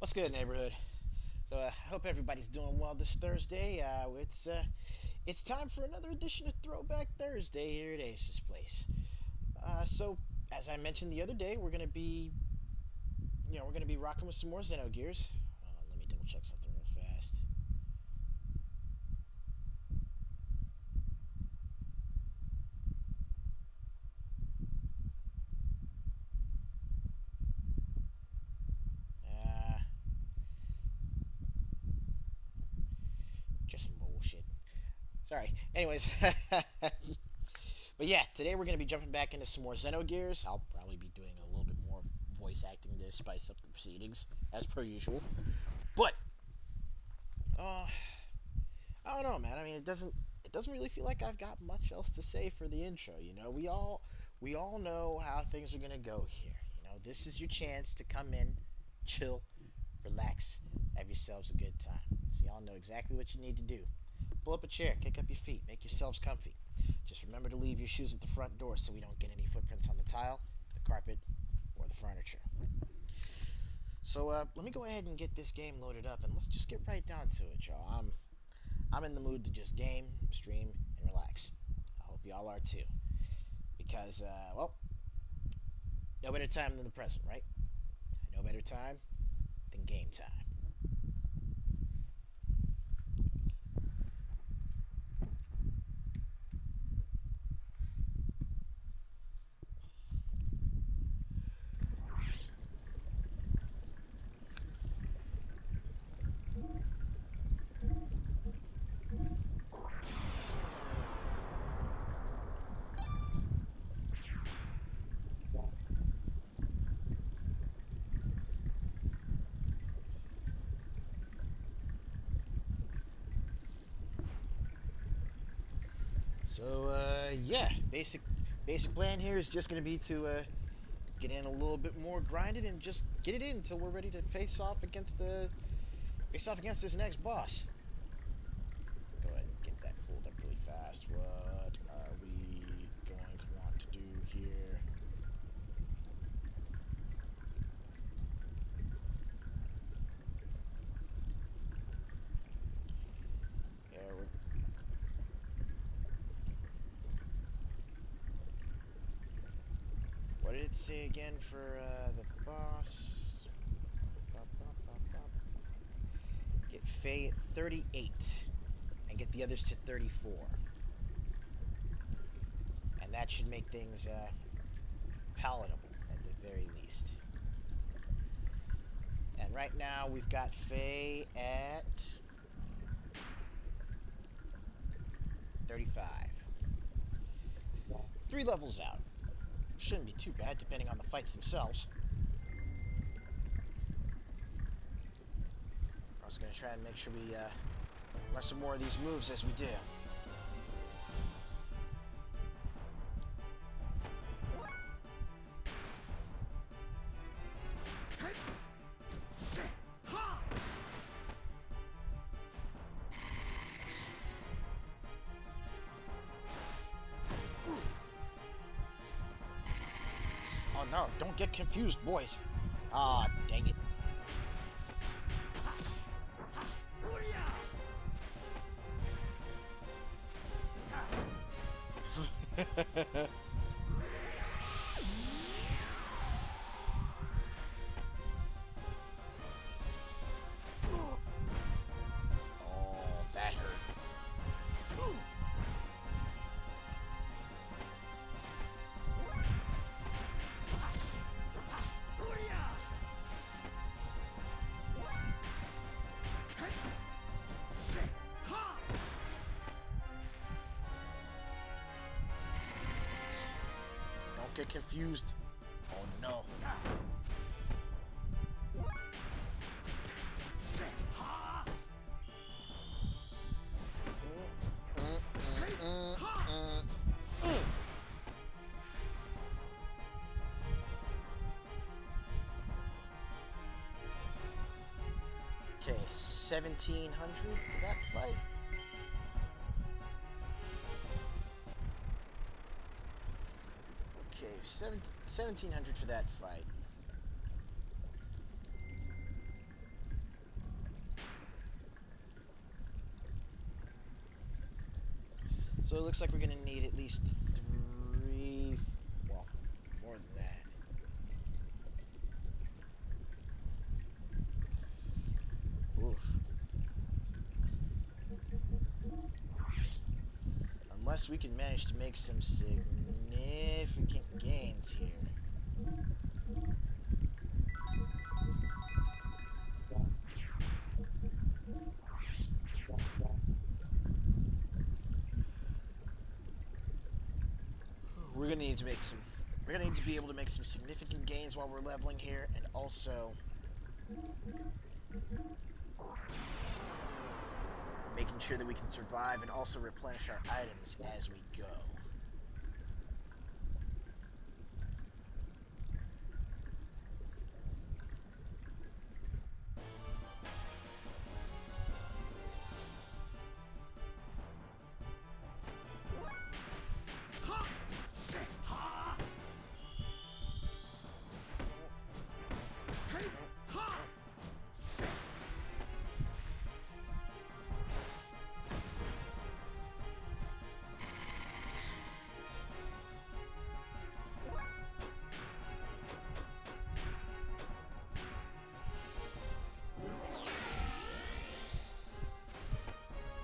What's good, neighborhood? So I hope everybody's doing well this Thursday. It's time for another edition of Throwback Thursday here at Ace's Place. So as I mentioned the other day, we're gonna be rocking with some more Xenogears. Let me double check something real fast. Uh, just some bullshit. Sorry. Anyways, but yeah, today we're gonna be jumping back into some more Xenogears. I'll probably be doing a little bit more voice acting to spice up the proceedings, as per usual. But uh, I don't know, man. I mean, it doesn't really feel like I've got much else to say for the intro. We all know how things are gonna go here. This is your chance to come in, chill, relax, have yourselves a good time. So y'all know exactly what you need to do. Pull up a chair, kick up your feet, make yourselves comfy. Just remember to leave your shoes at the front door so we don't get any footprints on the tile, the carpet, or the furniture. So let me go ahead and get this game loaded up, and let's just get right down to it, y'all. I'm in the mood to just game, stream, and relax. I hope y'all are too. Because, no better time than the present, right? No better time than game time. So, yeah, basic plan here is just going to be to get in a little bit more grinded and just get it in until we're ready to face off against this next boss. Go ahead and get that pulled up really fast. What are we going to want to do here? Yeah, what did it say again for the boss? Get Faye at 38 and get the others to 34. And that should make things palatable at the very least. And right now we've got Faye at 35. 3 levels out. Shouldn't be too bad depending on the fights themselves. I was going to try and make sure we learn some more of these moves as we do. Oh no, don't get confused, boys. Ah, dang it. Oh, that hurt. Don't get confused. Oh no. Okay, 1700 for that fight. Okay, 1700 for that fight. So it looks like we're gonna need at least 3, well, more than that. Oof. Unless we can manage to make some significant gains here. We're gonna need to make some. We're gonna need to be able to make some significant gains while we're leveling here, and also making sure that we can survive and also replenish our items as we go.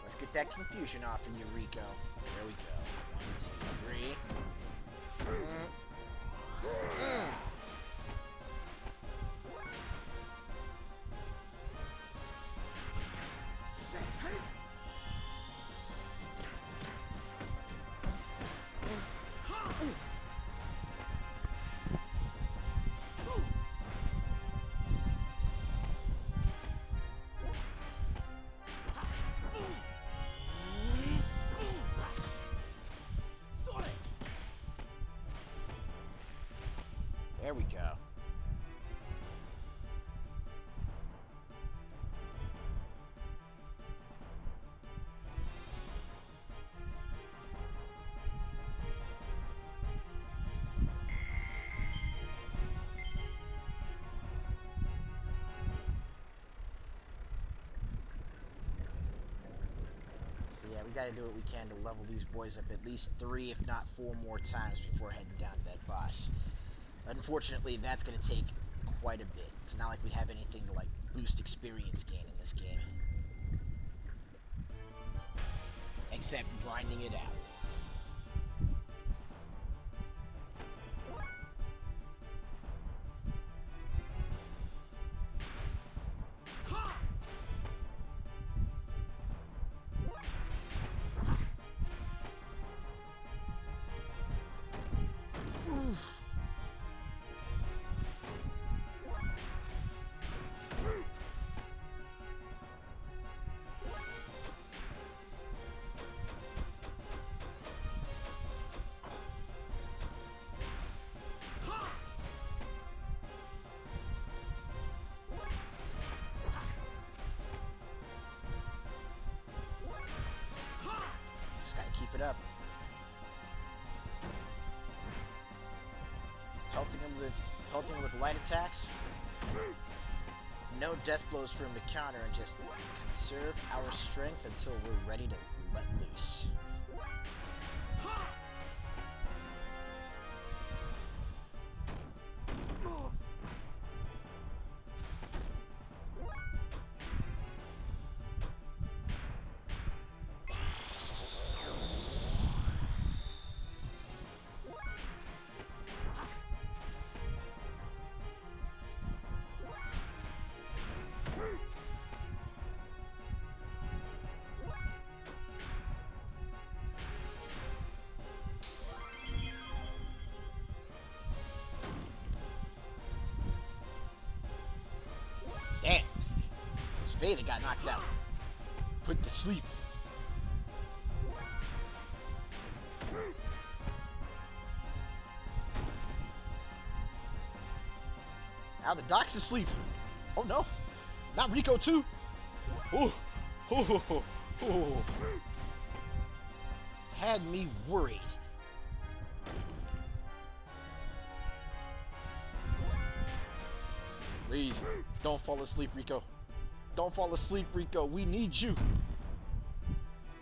Let's get that confusion off of you, Rico. There we go. 1, 2, 3. There we go. So yeah, we gotta do what we can to level these boys up at least 3, if not 4 more times before heading down to that boss. Unfortunately, that's going to take quite a bit. It's not like we have anything to, like, boost experience gain in this game. Except grinding it out. Oof. Just gotta keep it up. Pelting him with light attacks. No death blows for him to counter, and just conserve our strength until we're ready to let loose. Damn. It's Faye that got knocked out. Put to sleep. Now the doc's asleep. Oh no. Not Rico too. Ooh. Ooh. Had me worried. Please, don't fall asleep, Rico. Don't fall asleep, Rico. We need you.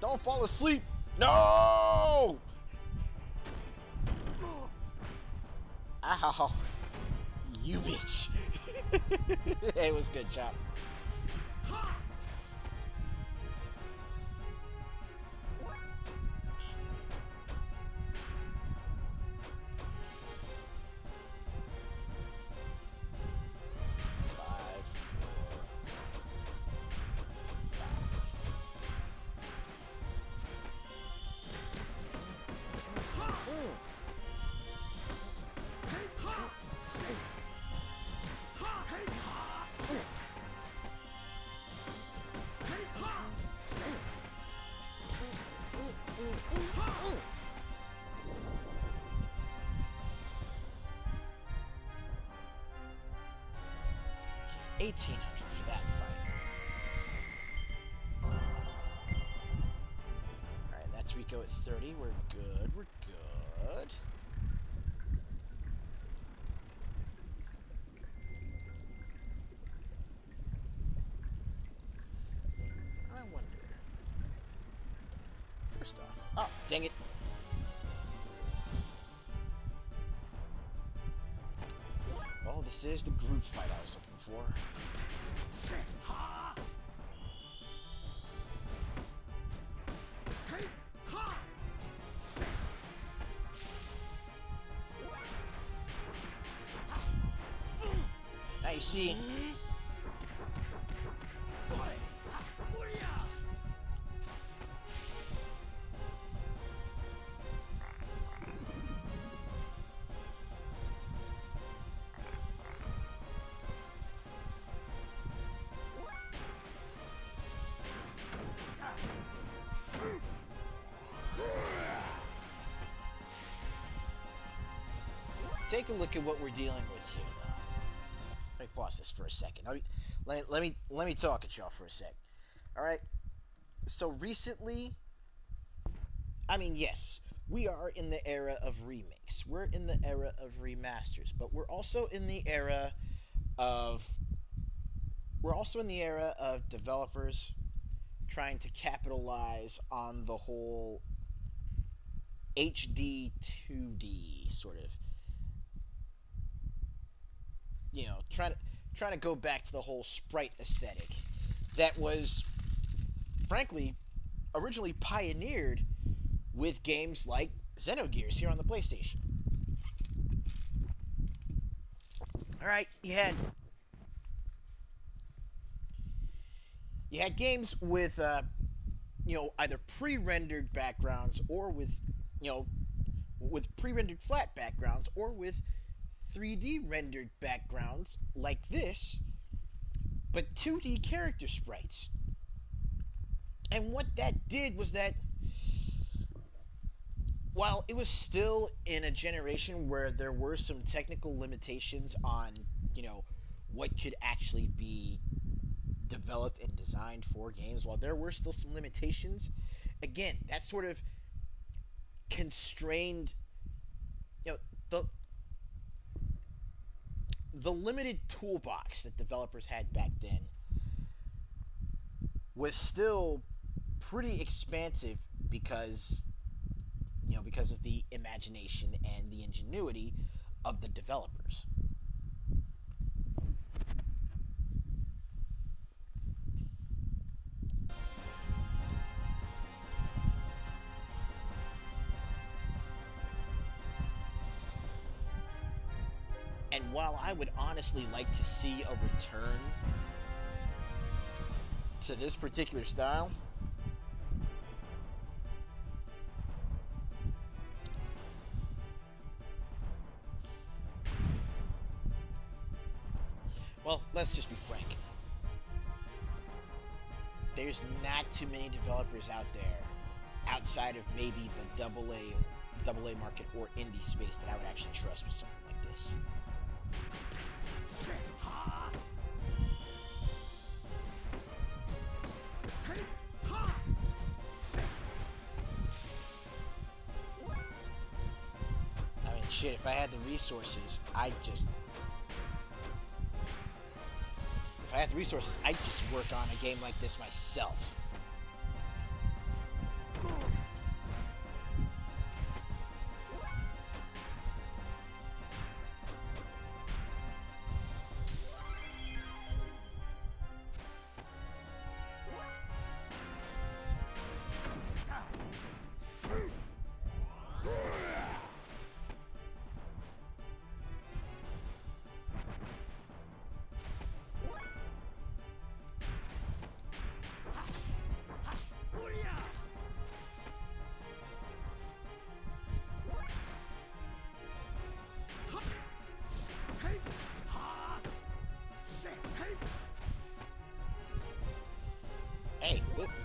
Don't fall asleep. No! Ow. You bitch. It was good job. $1,800 for that fight. Alright, that's Rico at 30. We're good. We're good. I wonder. First off. Oh, dang it. Oh, this is the group fight I was looking for. Now you see. Take a look at what we're dealing with here, though. Let me pause this for a second. Let me talk at y'all for a sec. All right. So recently, I mean, yes, we are in the era of remakes. We're in the era of remasters, but we're also in the era of developers trying to capitalize on the whole HD 2D sort of, you know, trying to go back to the whole sprite aesthetic that was, frankly, originally pioneered with games like Xenogears here on the PlayStation. All right, you had games with either pre-rendered backgrounds or with pre-rendered flat backgrounds or with 3D rendered backgrounds like this, but 2D character sprites. And what that did was that while it was still in a generation where there were some technical limitations on, what could actually be developed and designed for games, while there were still some limitations, again, that sort of constrained, the limited toolbox that developers had back then was still pretty expansive because of the imagination and the ingenuity of the developers. And while I would honestly like to see a return to this particular style, well, let's just be frank. There's not too many developers out there outside of maybe the AA market or indie space that I would actually trust with something like this. I mean, shit, if I had the resources, I'd just work on a game like this myself.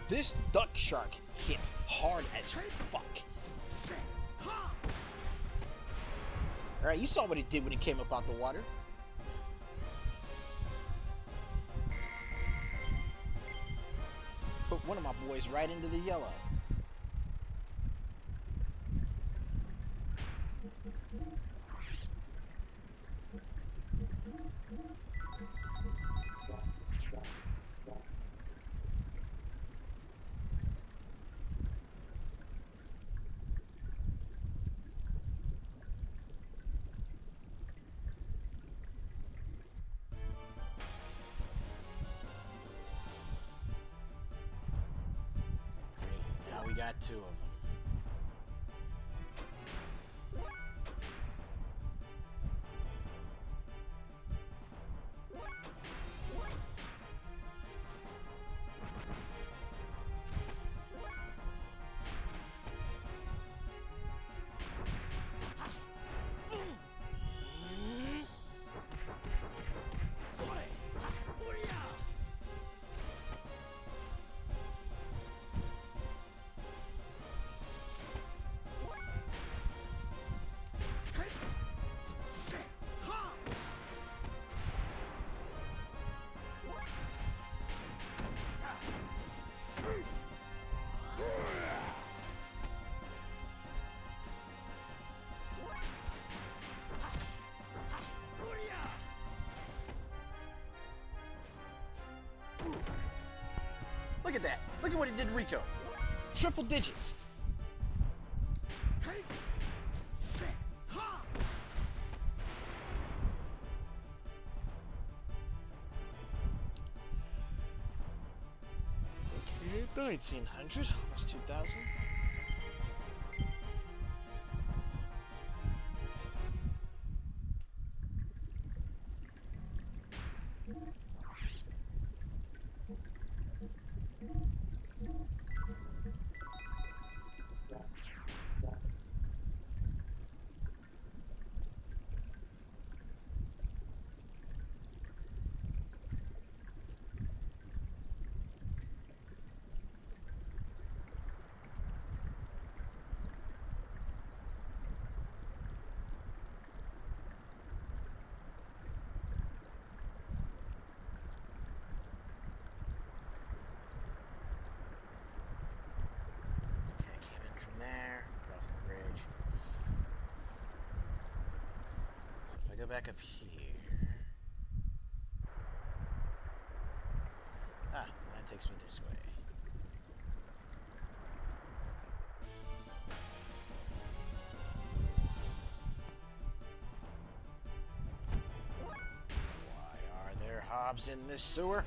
This duck shark hits hard as fuck. Alright, you saw what it did when it came up out the water. Put one of my boys right into the yellow. We got two of them. Look at that. Look at what it did, Rico. Triple digits. Okay, 1900, almost 2000. From there, across the bridge. So if I go back up here... Ah, that takes me this way. Why are there hobs in this sewer?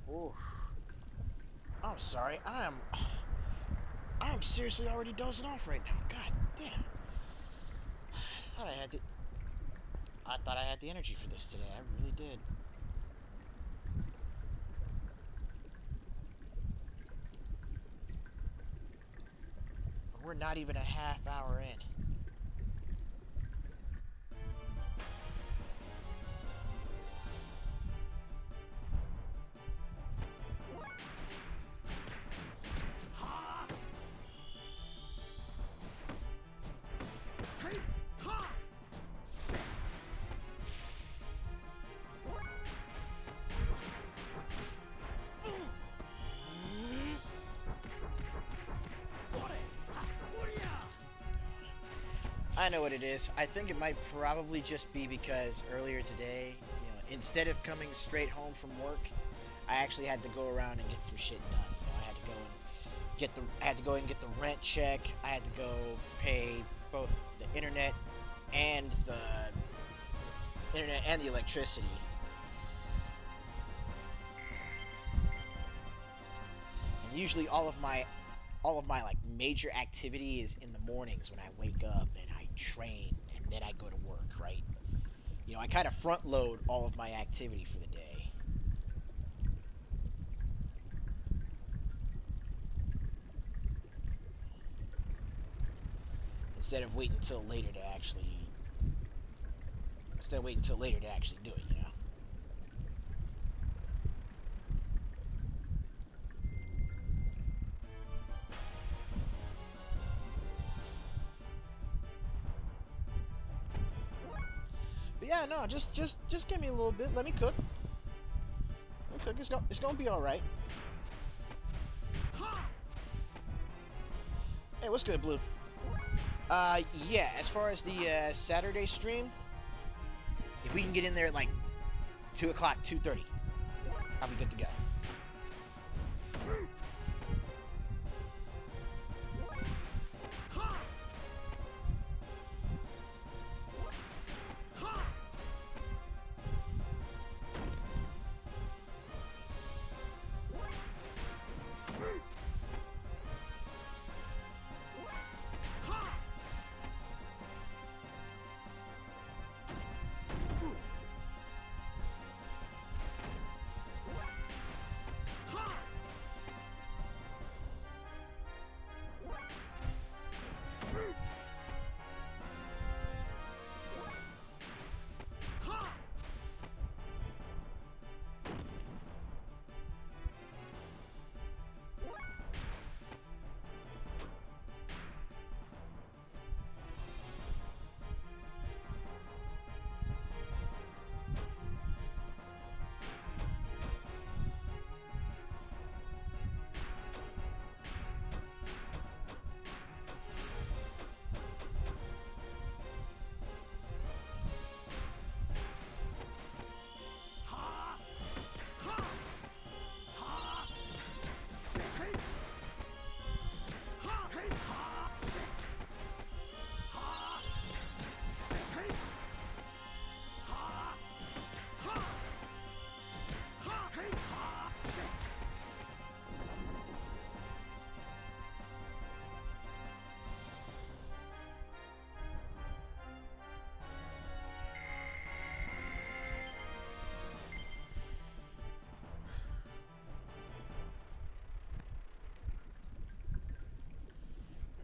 Oof. I'm sorry. I'm seriously already dozing off right now. God damn. I thought I had the energy for this today. I really did. We're not even a half hour in. I know what it is. I think it might probably just be because earlier today, instead of coming straight home from work, I actually had to go around and get some shit done. I had to go and get the rent check. I had to go pay both the internet and the electricity. And usually all of my like major activity is in the mornings when I wake up and I train and then I go to work, right? I kind of front load all of my activity for the day. Instead of waiting until later to actually do it. But yeah, no, just give me a little bit. Let me cook. It's gonna be all right. Hey, what's good, Blue? Yeah. As far as the Saturday stream, if we can get in there at like 2 o'clock, 2:30, I'll be good to go.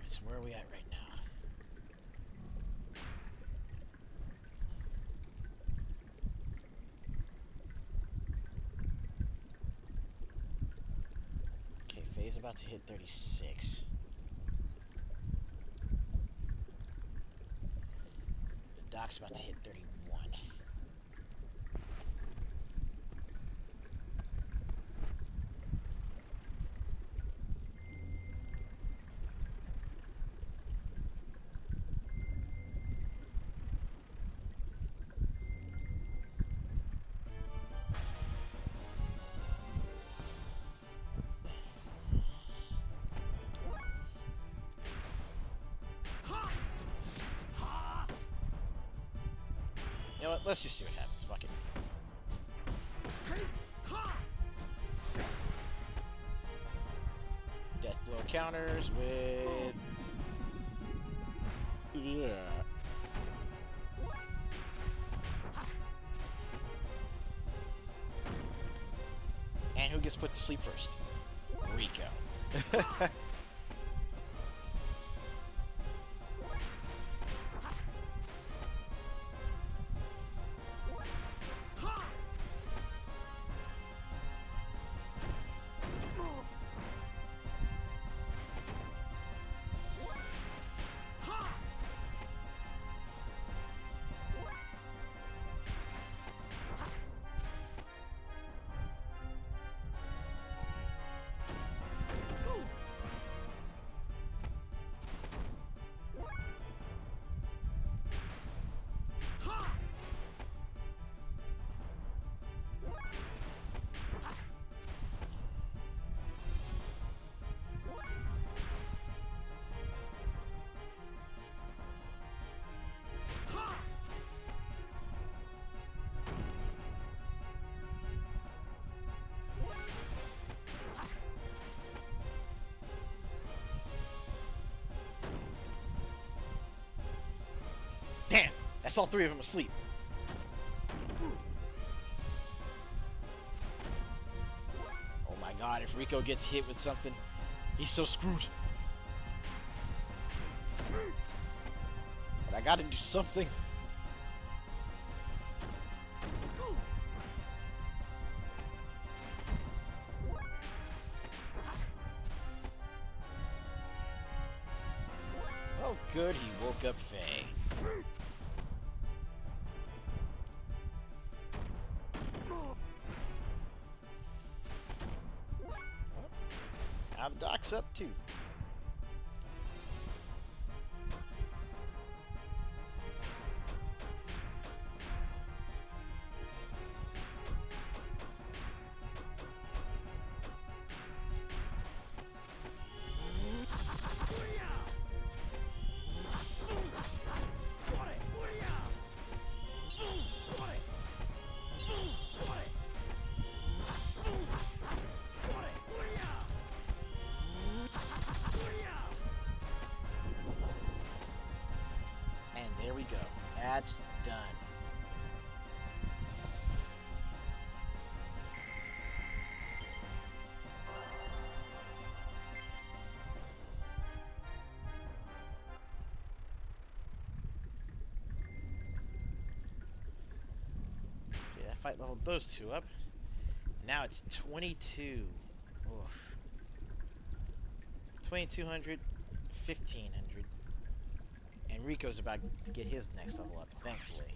So where are we at right now? Okay, Faye's about to hit 36. The Doc's about to hit 31. You know what? Let's just see what happens. Fuck it. Death blow counters with... Yeah. And who gets put to sleep first? Rico. saw three of them asleep. Oh my god, if Rico gets hit with something, he's so screwed. But I gotta do something. Oh good, he woke up Faye. Now the doc's up too. There we go. That's done. Okay, that fight leveled those two up. Now it's 22. Oof. 2200, 1500. And Rico's about to get his next level up, thankfully.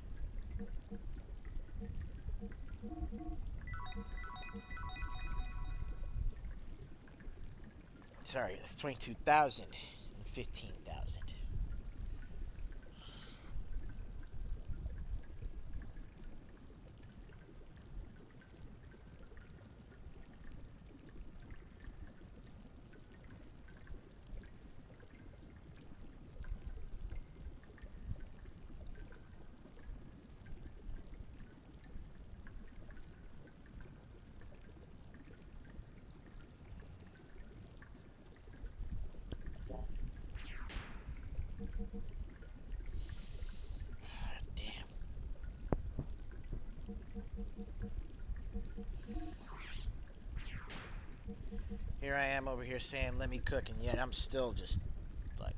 Sorry, that's 22,000 and 15,000. Here I am over here saying, let me cook, and yet I'm still just, like,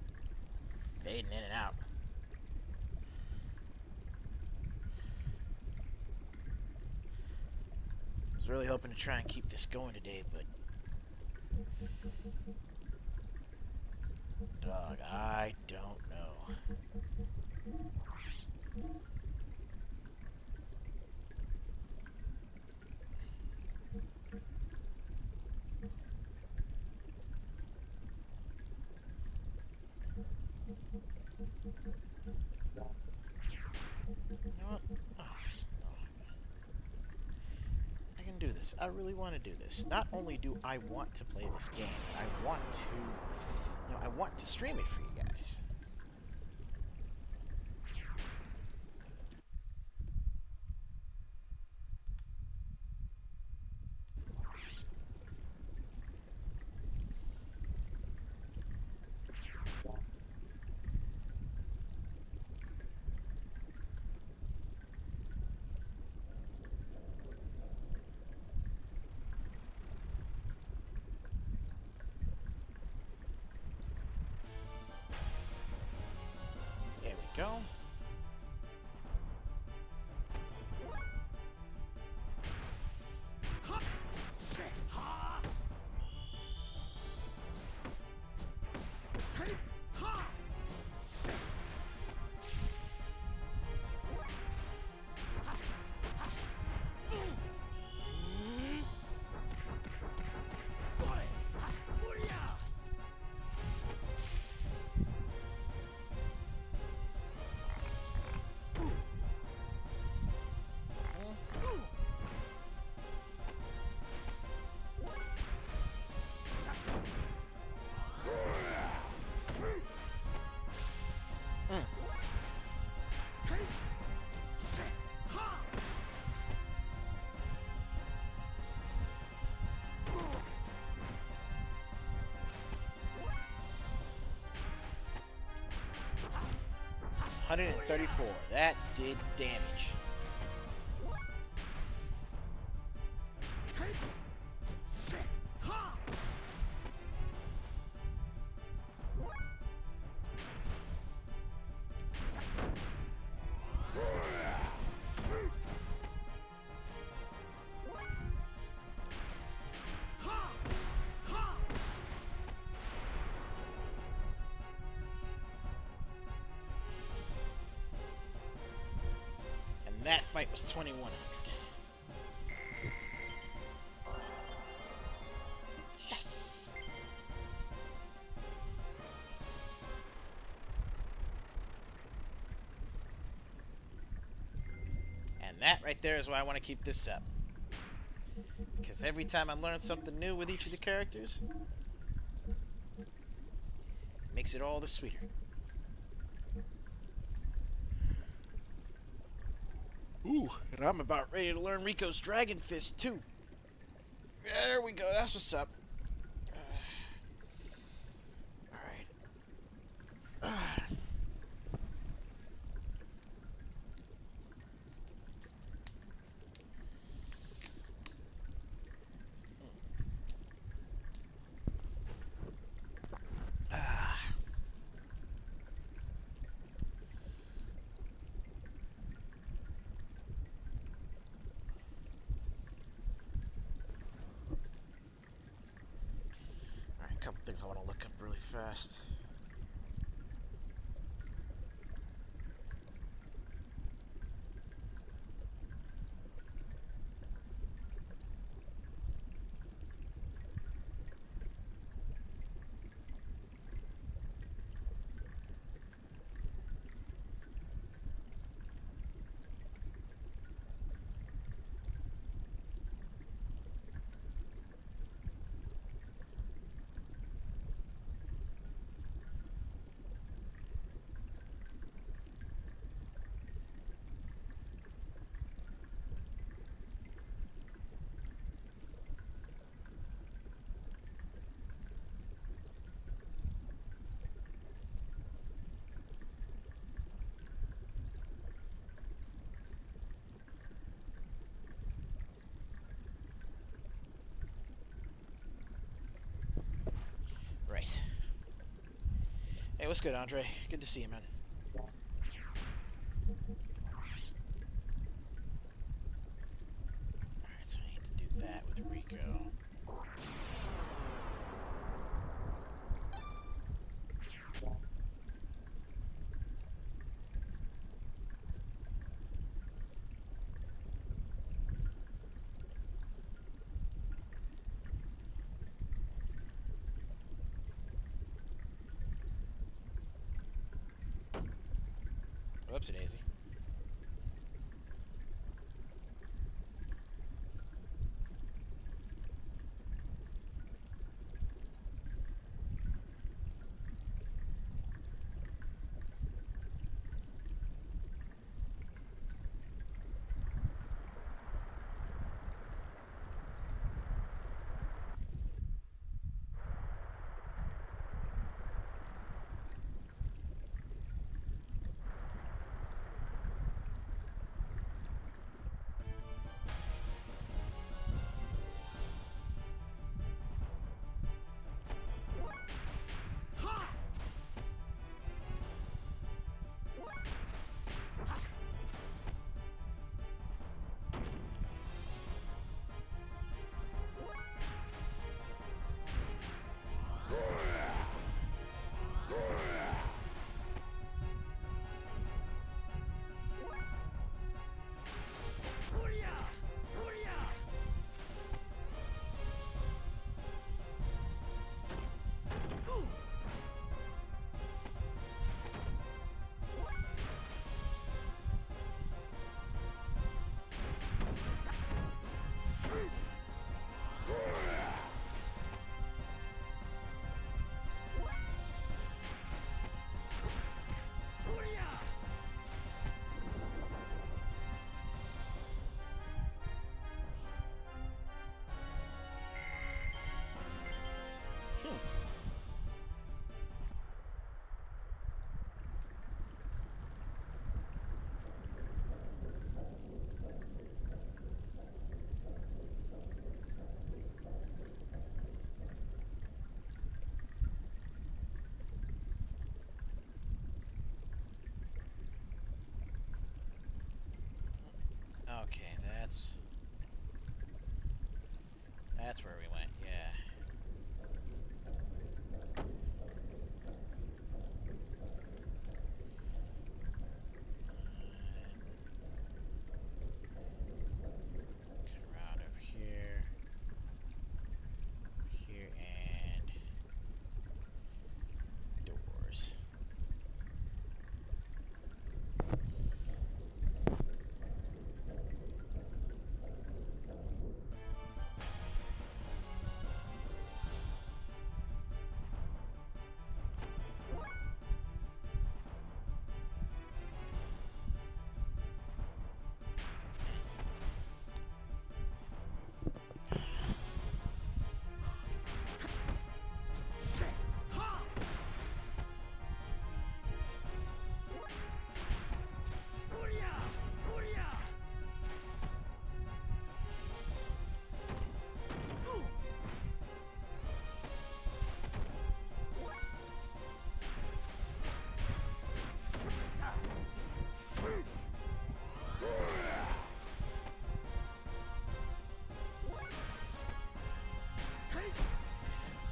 fading in and out. I was really hoping to try and keep this going today, but... Dog, I don't know. You know what? Oh, I can do this. I really want to do this. Not only do I want to play this game, I want to, I want to stream it for you guys. 134. That did damage. That fight was 2100. Yes! And that right there is why I want to keep this up. Because every time I learn something new with each of the characters, it makes it all the sweeter. Ooh, and I'm about ready to learn Rico's Dragon Fist, too. There we go, that's what's up. Alright. A couple things I want to look up really fast. Right. Hey, what's good, Andre? Good to see you, man. Alright, so I need to do that with Rico. Whoopsie daisy. That's where we went, yeah. Cut around over here. Here and doors.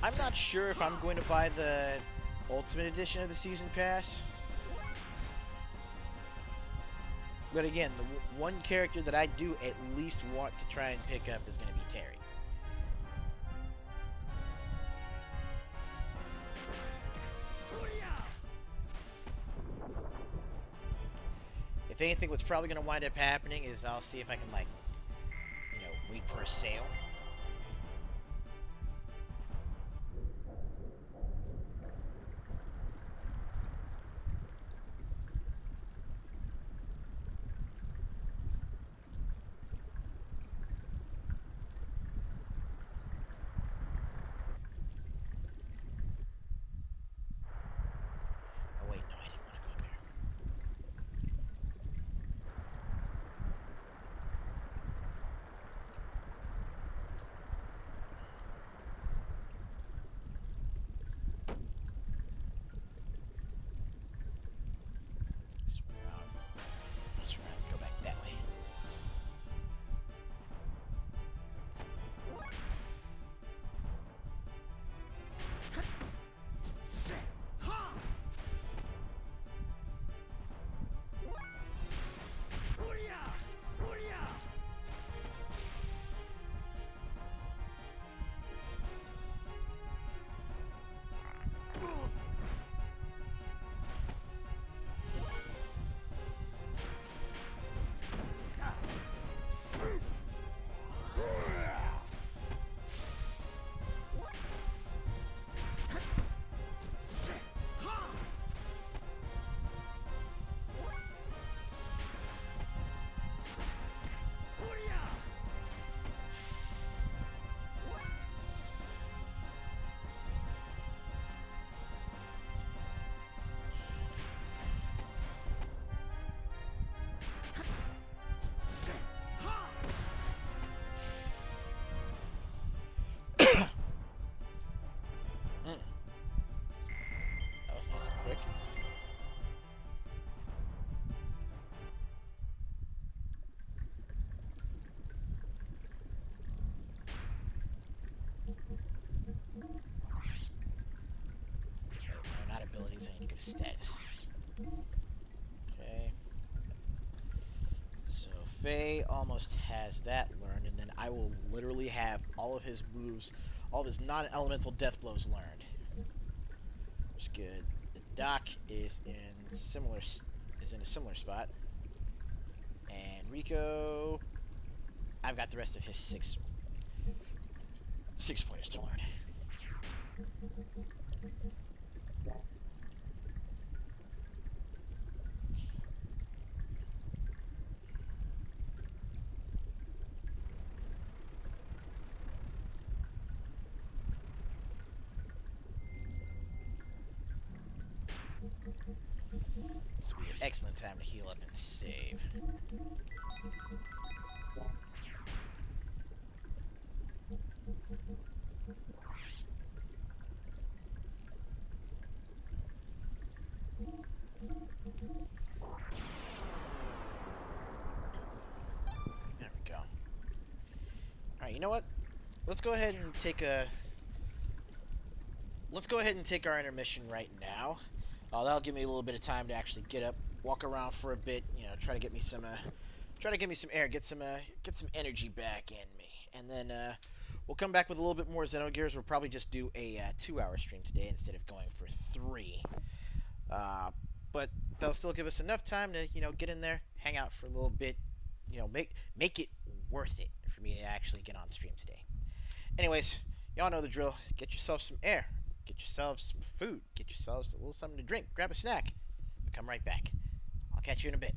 I'm not sure if I'm going to buy the Ultimate Edition of the Season Pass. But again, the one character that I do at least want to try and pick up is going to be Terry. If anything, what's probably going to wind up happening is I'll see if I can, like, wait for a sale. Oh, wait, no, I didn't want to go up here. Swing around. Swing around, go back that way. That was nice and quick. No, not abilities, I need to go to status. Okay. So Faye almost has that learned, and then I will literally have all of his moves, all of his non-elemental death blows learned. Which is good. The Doc is in a similar spot. And Rico, I've got the rest of his six pointers to learn. This will be an excellent time to heal up and save. There we go. Alright, you know what? let's go ahead and take a let's go ahead and take our intermission right now. That'll give me a little bit of time to actually get up, walk around for a bit, try to get me some air, get some energy back in me, and then we'll come back with a little bit more Xenogears. We'll probably just do a 2-hour stream today instead of going for 3. But that'll still give us enough time to get in there, hang out for a little bit, make it worth it for me to actually get on stream today. Anyways, y'all know the drill. Get yourself some air. Get yourselves some food. Get yourselves a little something to drink. Grab a snack. We'll come right back. I'll catch you in a bit.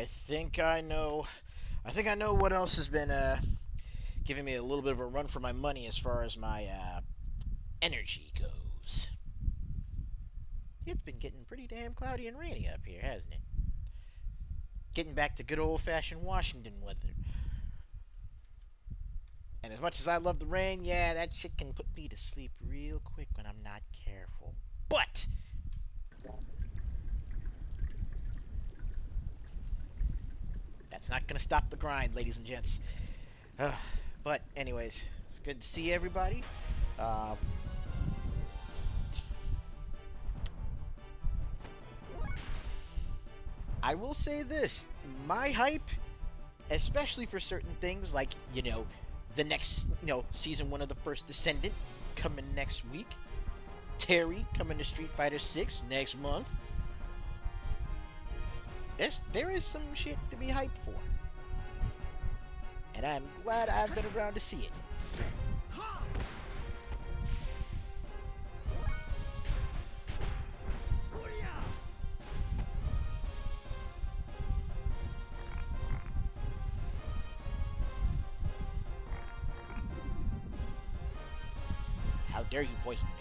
I think I know. I think I know what else has been giving me a little bit of a run for my money as far as my energy goes. It's been getting pretty damn cloudy and rainy up here, hasn't it? Getting back to good old fashioned Washington weather. And as much as I love the rain, yeah, that shit can put me to sleep real quick when I'm not careful. But that's not gonna stop the grind, ladies and gents. But anyways, it's good to see everybody. Uh, I will say this: my hype, especially for certain things like the next season one of the First Descendant coming next week, Terry coming to Street Fighter 6 next month. There is some shit to be hyped for, and I'm glad I've been around to see it. How dare you poison me?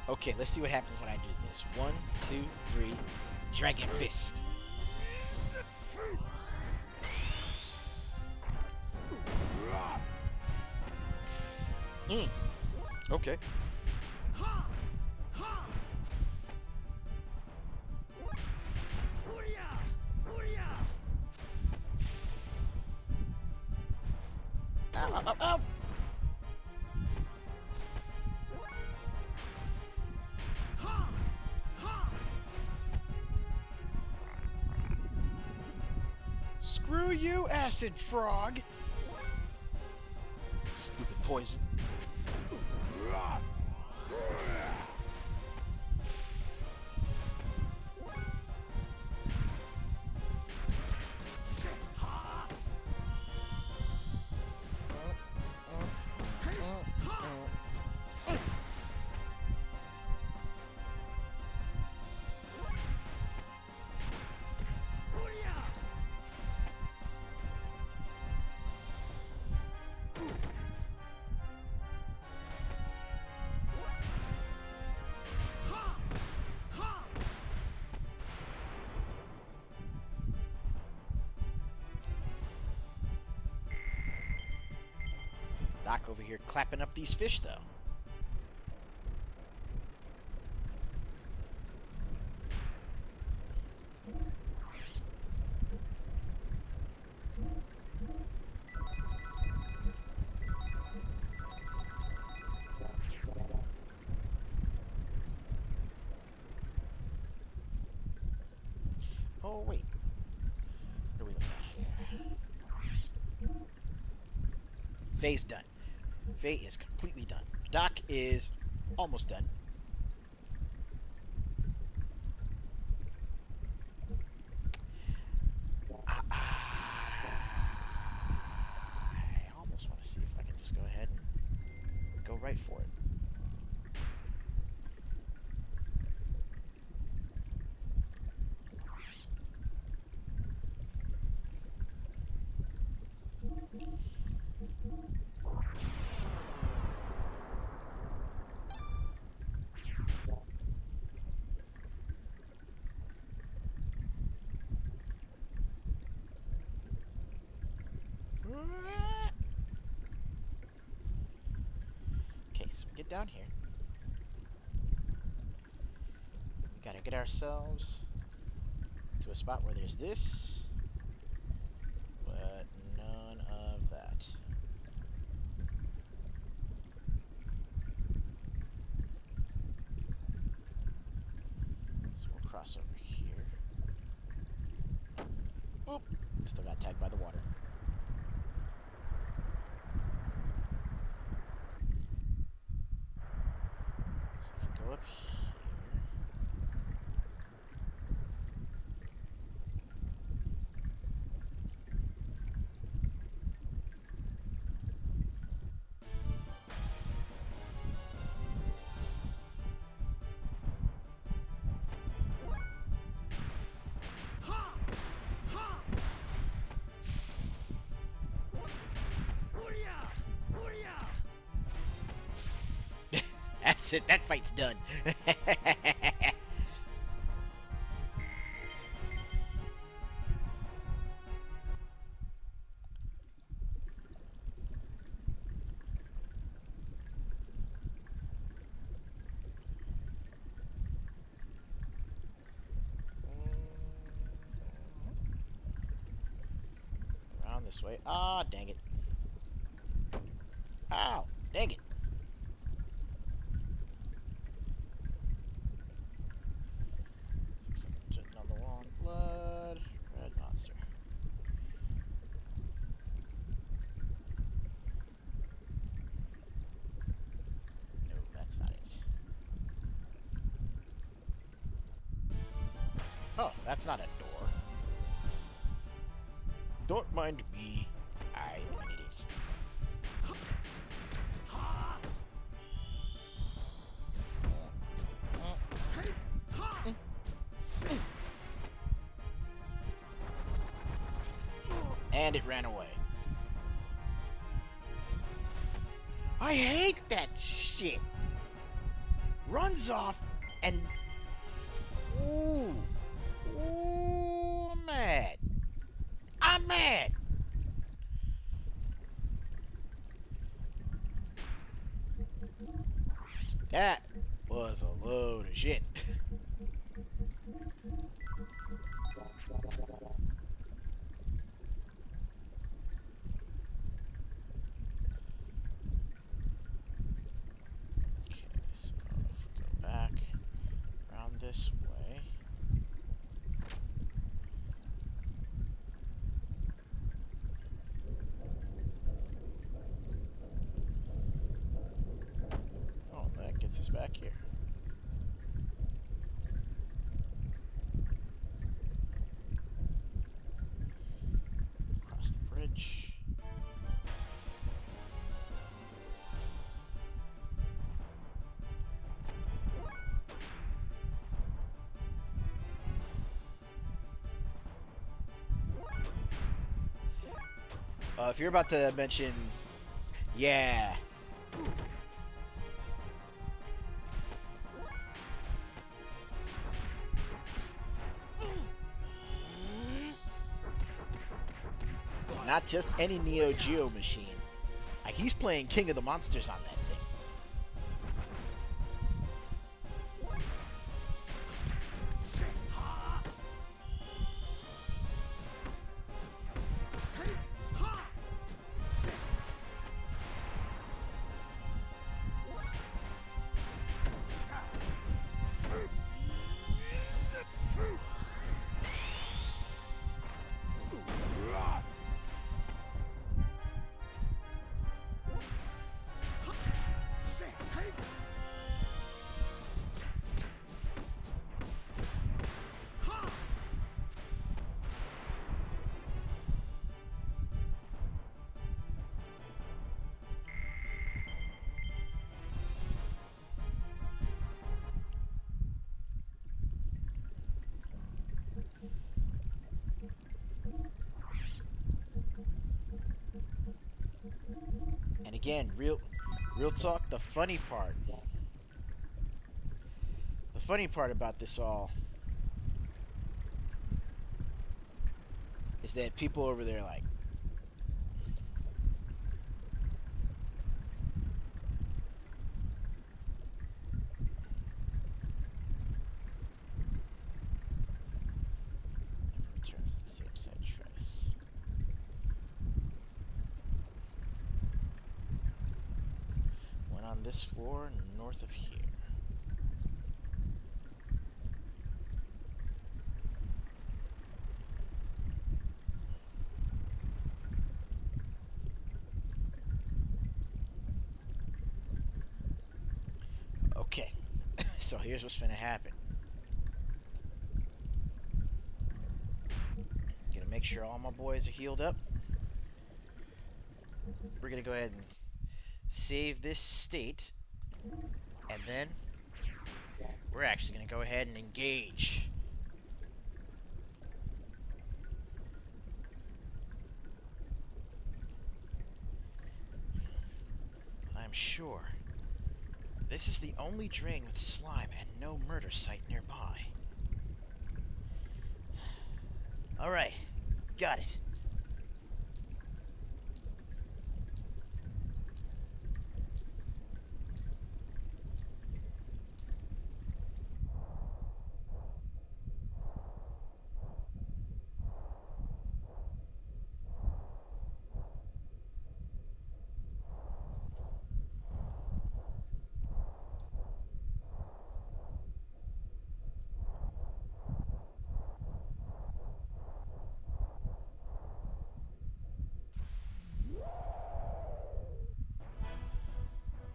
Okay, let's see what happens when I do this. 1, 2, 3, Dragon Fist. Okay. Ow, ow, ow, ow. Screw you, acid frog! Stupid poison. Doc over here clapping up these fish, though. Oh, wait. What are we looking at here? Faye's done. Faye is completely done. Doc is almost done. I almost want to see if I can just go ahead and go right for it. Okay, so we get down here. We gotta get ourselves to a spot where there's this, but none of that. So we'll cross over here. Oop! Still got tagged by the water. So if we go up here. That's it. That fight's done. Around this way. Ah, dang it. Ow, dang it. Something on the wall. Blood. Red monster. No, that's not it. Oh, that's not a door. Don't mind me. I'm an idiot. And it ran away. I hate that shit. Runs off and... Ooh. Ooh, I'm mad. I'm mad. That was a load of shit. Okay, so if we go back around this way. Oh, that gets us back here. Across the bridge. If you're about to mention... Yeah. Not just any Neo Geo machine. Like, he's playing King of the Monsters on that thing. And again, real talk, the funny part about this all is that people over there like, returns the same side trace. Went on this floor north of here. Okay, so here's what's finna happen. Gonna make sure all my boys are healed up. We're gonna go ahead and save this state, and then we're actually gonna go ahead and engage. I'm sure This is the only drain with slime and no murder site nearby. Alright, got it.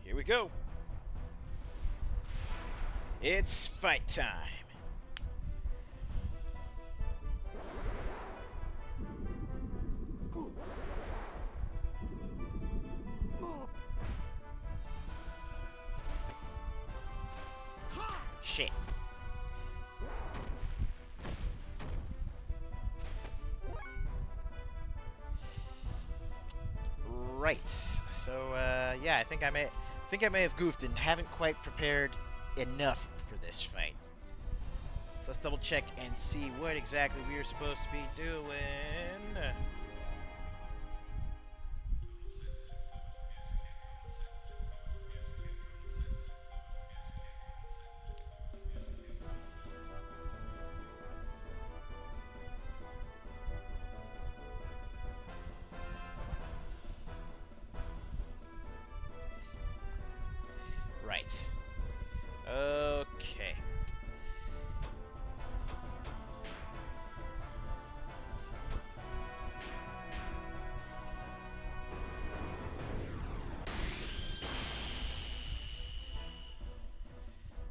Here we go. It's fight time. Shit. Right. So yeah, I think I may have goofed and haven't quite prepared enough for this fight. So let's double check and see what exactly we are supposed to be doing. Right. Okay.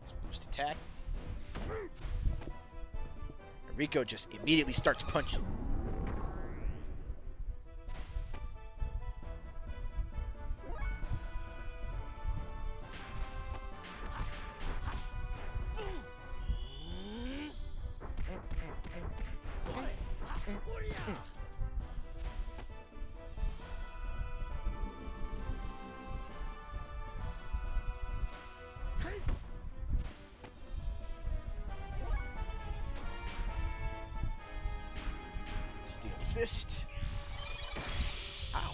Let's boost attack. And Rico just immediately starts punching. Steel fist. Ow.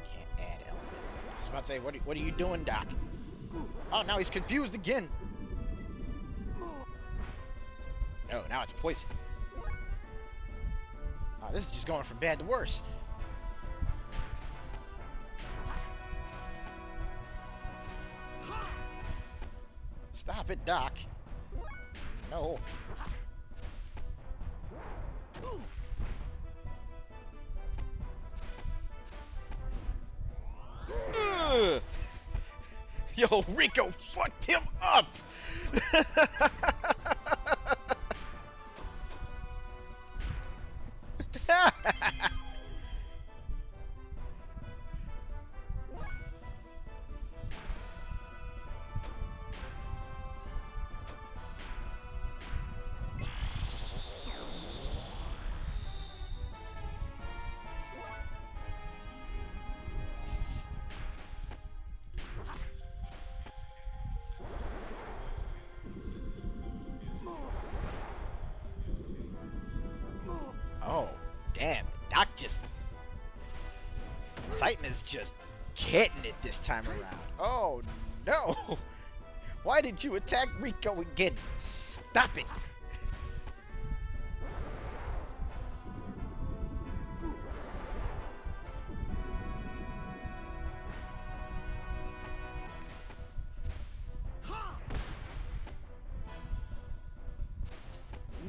Can't add element. I was about to say, what are you doing, Doc? Oh, now he's confused again. Oh, now it's poison. Oh, this is just going from bad to worse. Stop it, Doc. No. Ugh. Yo, Rico fucked him up. Oh, damn. Doc just... Titan is just getting it this time around. Oh, no. Why did you attack Rico again? Stop it.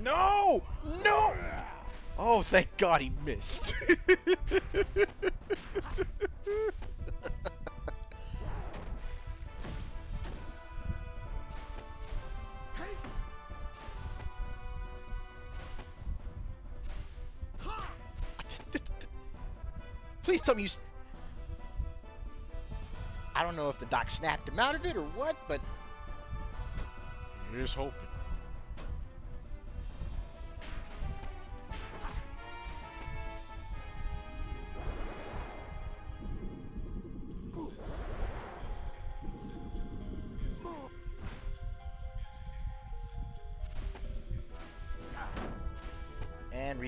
No! No! Oh, thank God he missed. Please tell me you... I don't know if the Doc snapped him out of it or what, but... Here's hoping.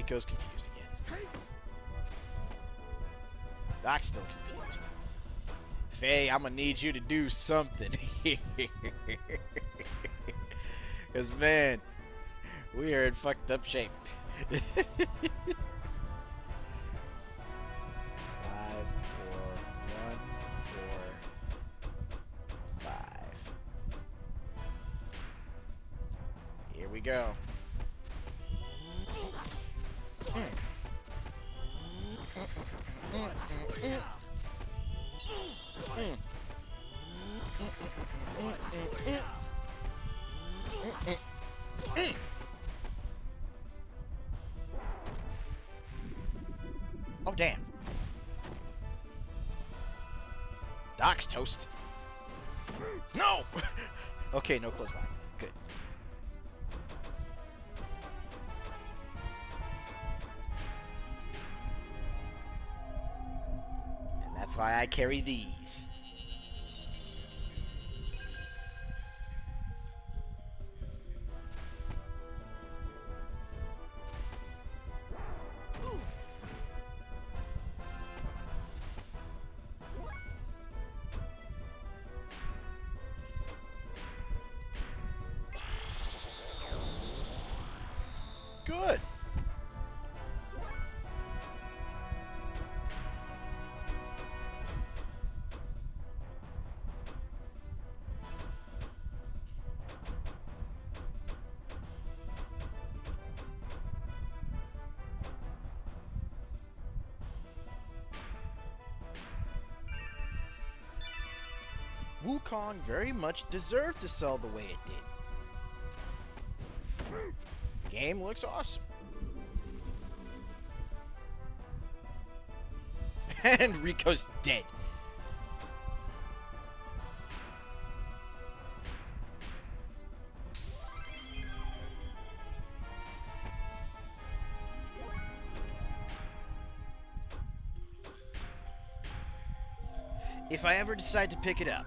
Rico's confused again. Doc's still confused. Faye, I'm gonna need you to do something. Because, man, we are in fucked up shape. 5, 4, 1, 4, 5. Here we go. Oh, damn. Doc's toast. No! Okay, no clothesline. Good. And that's why I carry these. Good. Wukong very much deserved to sell the way it did. Game looks awesome. And Rico's dead. If I ever decide to pick it up,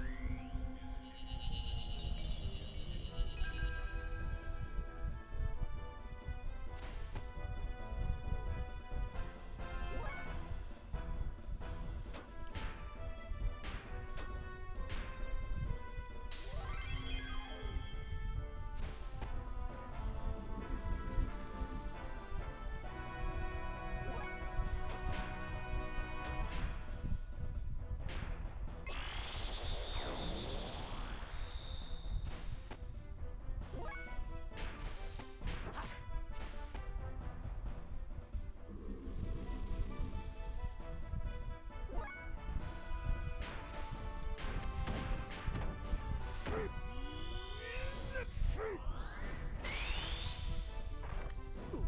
ooh,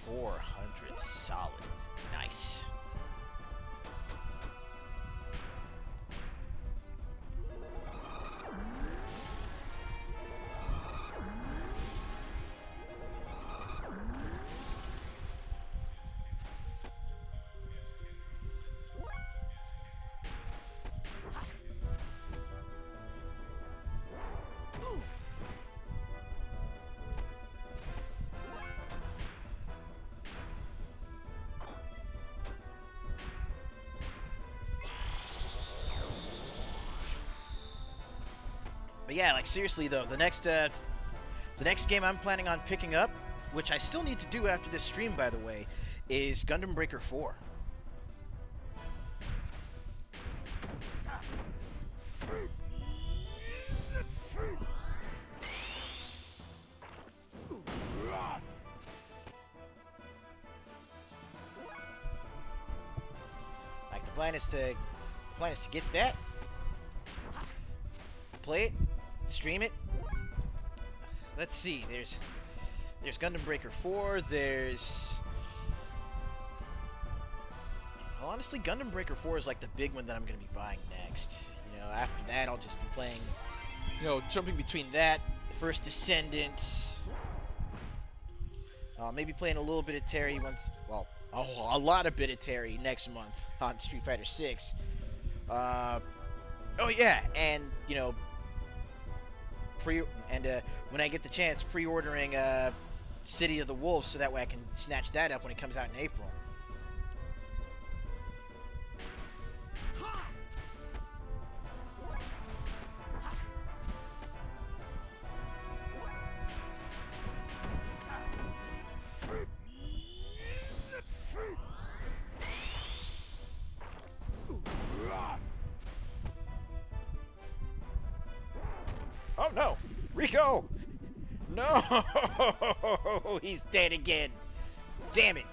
400 solid. Nice. But yeah, like seriously though, the next game I'm planning on picking up, which I still need to do after this stream, by the way, is Gundam Breaker 4. Like the plan is to get that, play it, stream it. Let's see. There's Gundam Breaker 4. There's, well, honestly, Gundam Breaker 4 is like the big one that I'm gonna be buying next. You know, after that, I'll just be playing. You know, jumping between that, First Descendant. Maybe playing a little bit of Terry once. Well, a lot of bit of Terry next month on Street Fighter 6. Oh yeah, and you know. When I get the chance, pre-ordering City of the Wolves so that way I can snatch that up when it comes out in April. Oh no! Rico! No! He's dead again! Damn it!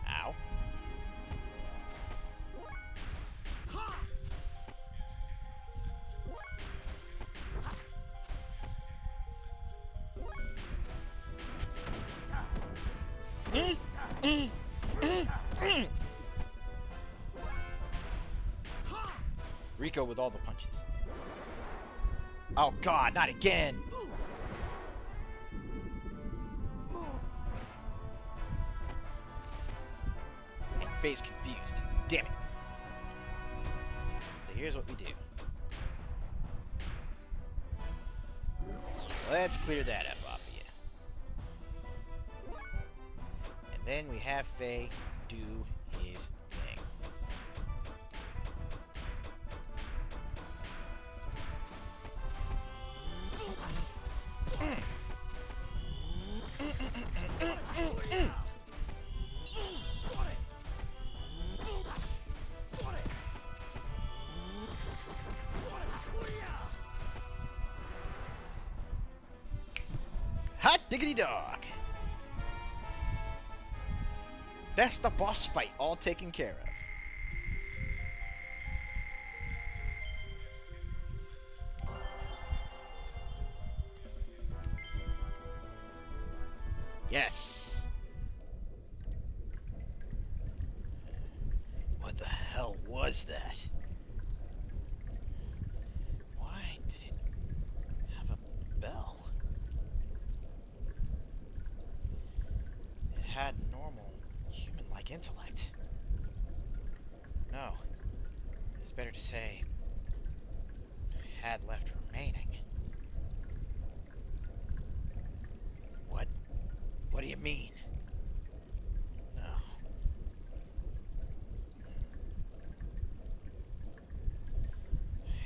Ow. Rico with all the punches. Oh god, not again! And Faye's confused. Damn it. So here's what we do. Let's clear that up off of you. And then we have Faye do his thing. Hot diggity dog! That's the boss fight all taken care of. Yes! What the hell was that? Why did it have a bell? It had normal, human-like intellect. No. It's better to say had left remaining. What do you mean? No.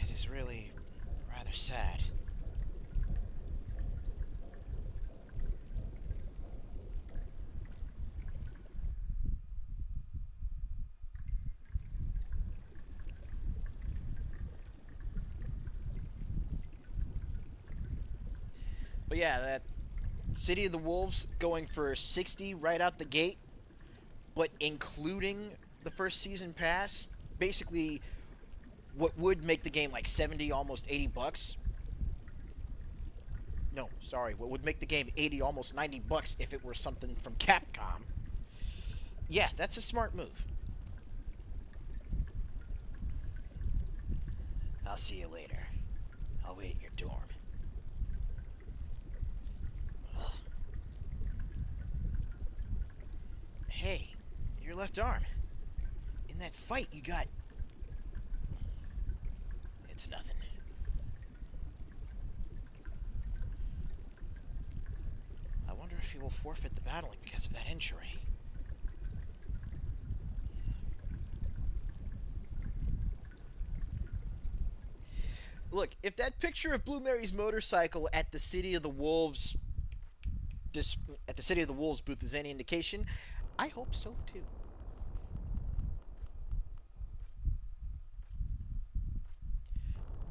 It is really rather sad. But yeah, that City of the Wolves going for 60 right out the gate, but including the first season pass, basically what would make the game like 70, almost 80 bucks. No, sorry, what would make the game 80, almost 90 bucks if it were something from Capcom. Yeah, that's a smart move. I'll see you later. I'll wait at your dorm. Hey, your left arm. In that fight you got... It's nothing. I wonder if he will forfeit the battling because of that injury. Look, if that picture of Blue Mary's motorcycle at the City of the Wolves... at the City of the Wolves booth is any indication, I hope so too.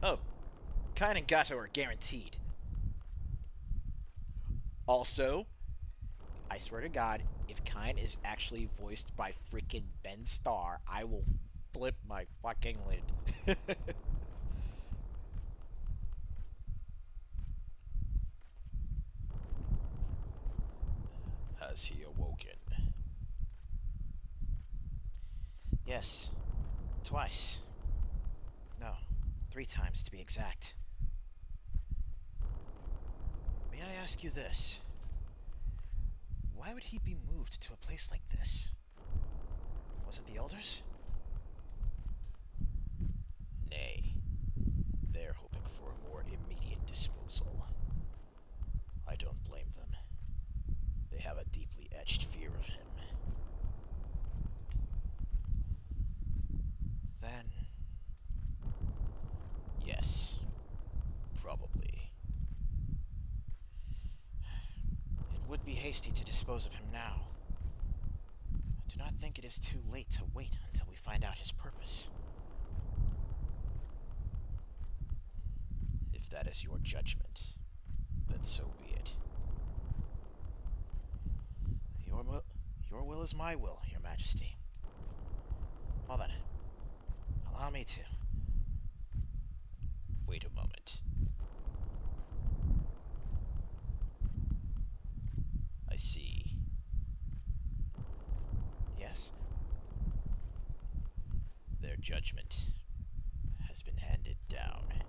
Oh, Kine and Gato are guaranteed. Also, I swear to God, if Kine is actually voiced by freaking Ben Starr, I will flip my fucking lid. Has he awoken? Yes. Twice. No. 3 times to be exact. May I ask you this? Why would he be moved to a place like this? Was it the Elders? Nay. They're hoping for a more immediate disposal. I don't blame them. They have a deeply etched fear of him. Then... yes. Probably. It would be hasty to dispose of him now. I do not think it is too late to wait until we find out his purpose. If that is your judgment, then so be it. Your will is my will, Your Majesty. Well then, allow me to. Wait a moment. I see. Yes? Their judgment has been handed down.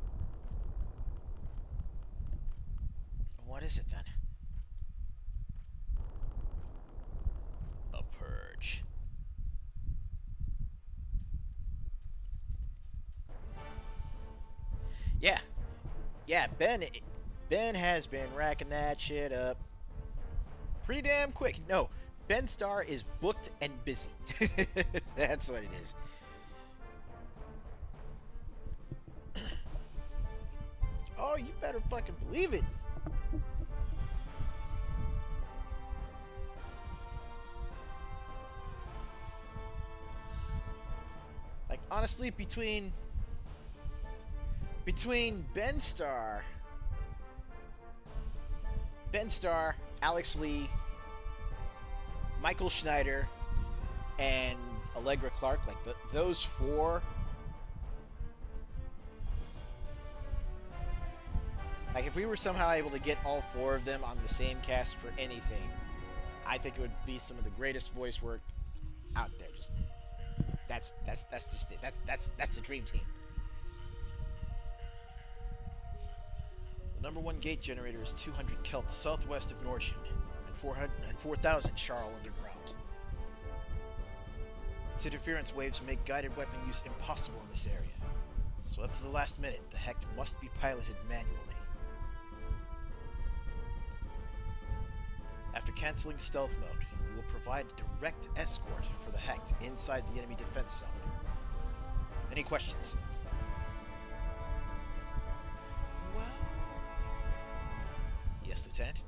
What is it then? A purge. Yeah, Ben has been racking that shit up pretty damn quick. No, Ben Starr is booked and busy. That's what it is. Oh, you better fucking believe it. Like, honestly, between Ben Starr, Alex Lee, Michael Schneider, and Allegra Clark, like those 4, like if we were somehow able to get all 4 of them on the same cast for anything, I think it would be some of the greatest voice work out there. Just that's just it. That's the dream team. The number 1 gate generator is 200 Kelt southwest of Nordsjön and 4,000 Charl underground. Its interference waves make guided weapon use impossible in this area, so up to the last minute, the Hecht must be piloted manually. After canceling stealth mode, you will provide direct escort for the Hecht inside the enemy defense zone. Any questions? Well... Yes, Lieutenant?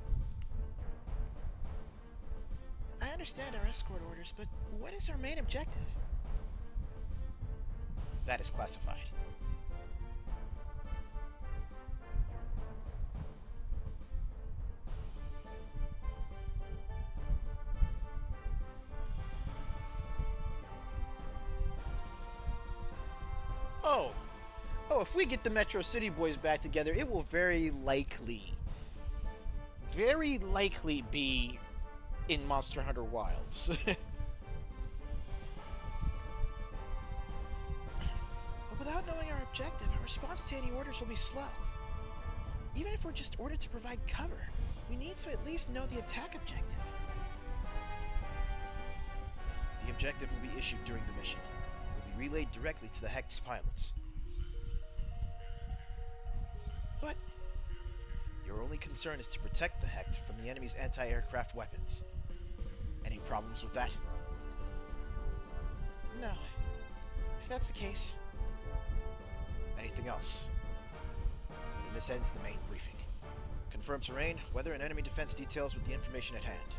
I understand our escort orders, but what is our main objective? That is classified. Oh, if we get the Metro City boys back together, it will very likely be in Monster Hunter Wilds. But without knowing our objective, our response to any orders will be slow. Even if we're just ordered to provide cover, we need to at least know the attack objective. The objective will be issued during the mission. It will be relayed directly to the Hecht's pilots. But your only concern is to protect the Hecht from the enemy's anti-aircraft weapons. Any problems with that? No. If that's the case... Anything else? And this ends the main briefing. Confirm terrain, weather, and enemy defense details with the information at hand.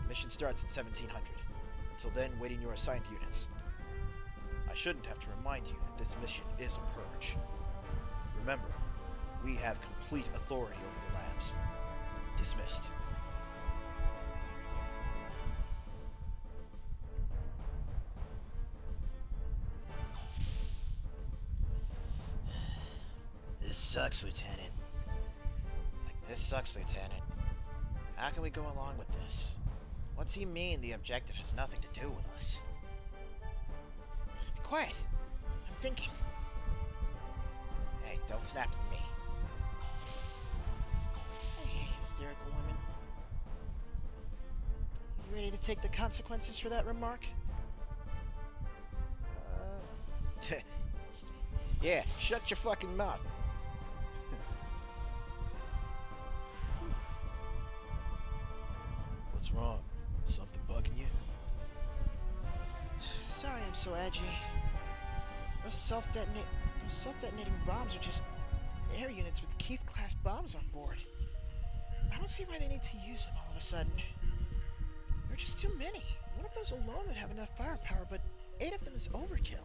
The mission starts at 1700. Until then, wait in your assigned units. I shouldn't have to remind you that this mission is a purge. Remember, we have complete authority over the labs. Dismissed. This sucks, Lieutenant. This sucks, Lieutenant. How can we go along with this? What's he mean the objective has nothing to do with us? Be quiet. I'm thinking. Don't snap at me. I hate hysterical women. You ready to take the consequences for that remark? Yeah, shut your fucking mouth. What's wrong? Something bugging you? Sorry I'm so edgy. Those self-detonating bombs are just air units with Keith-class bombs on board. I don't see why they need to use them all of a sudden. There are just too many. One of those alone would have enough firepower, but 8 of them is overkill.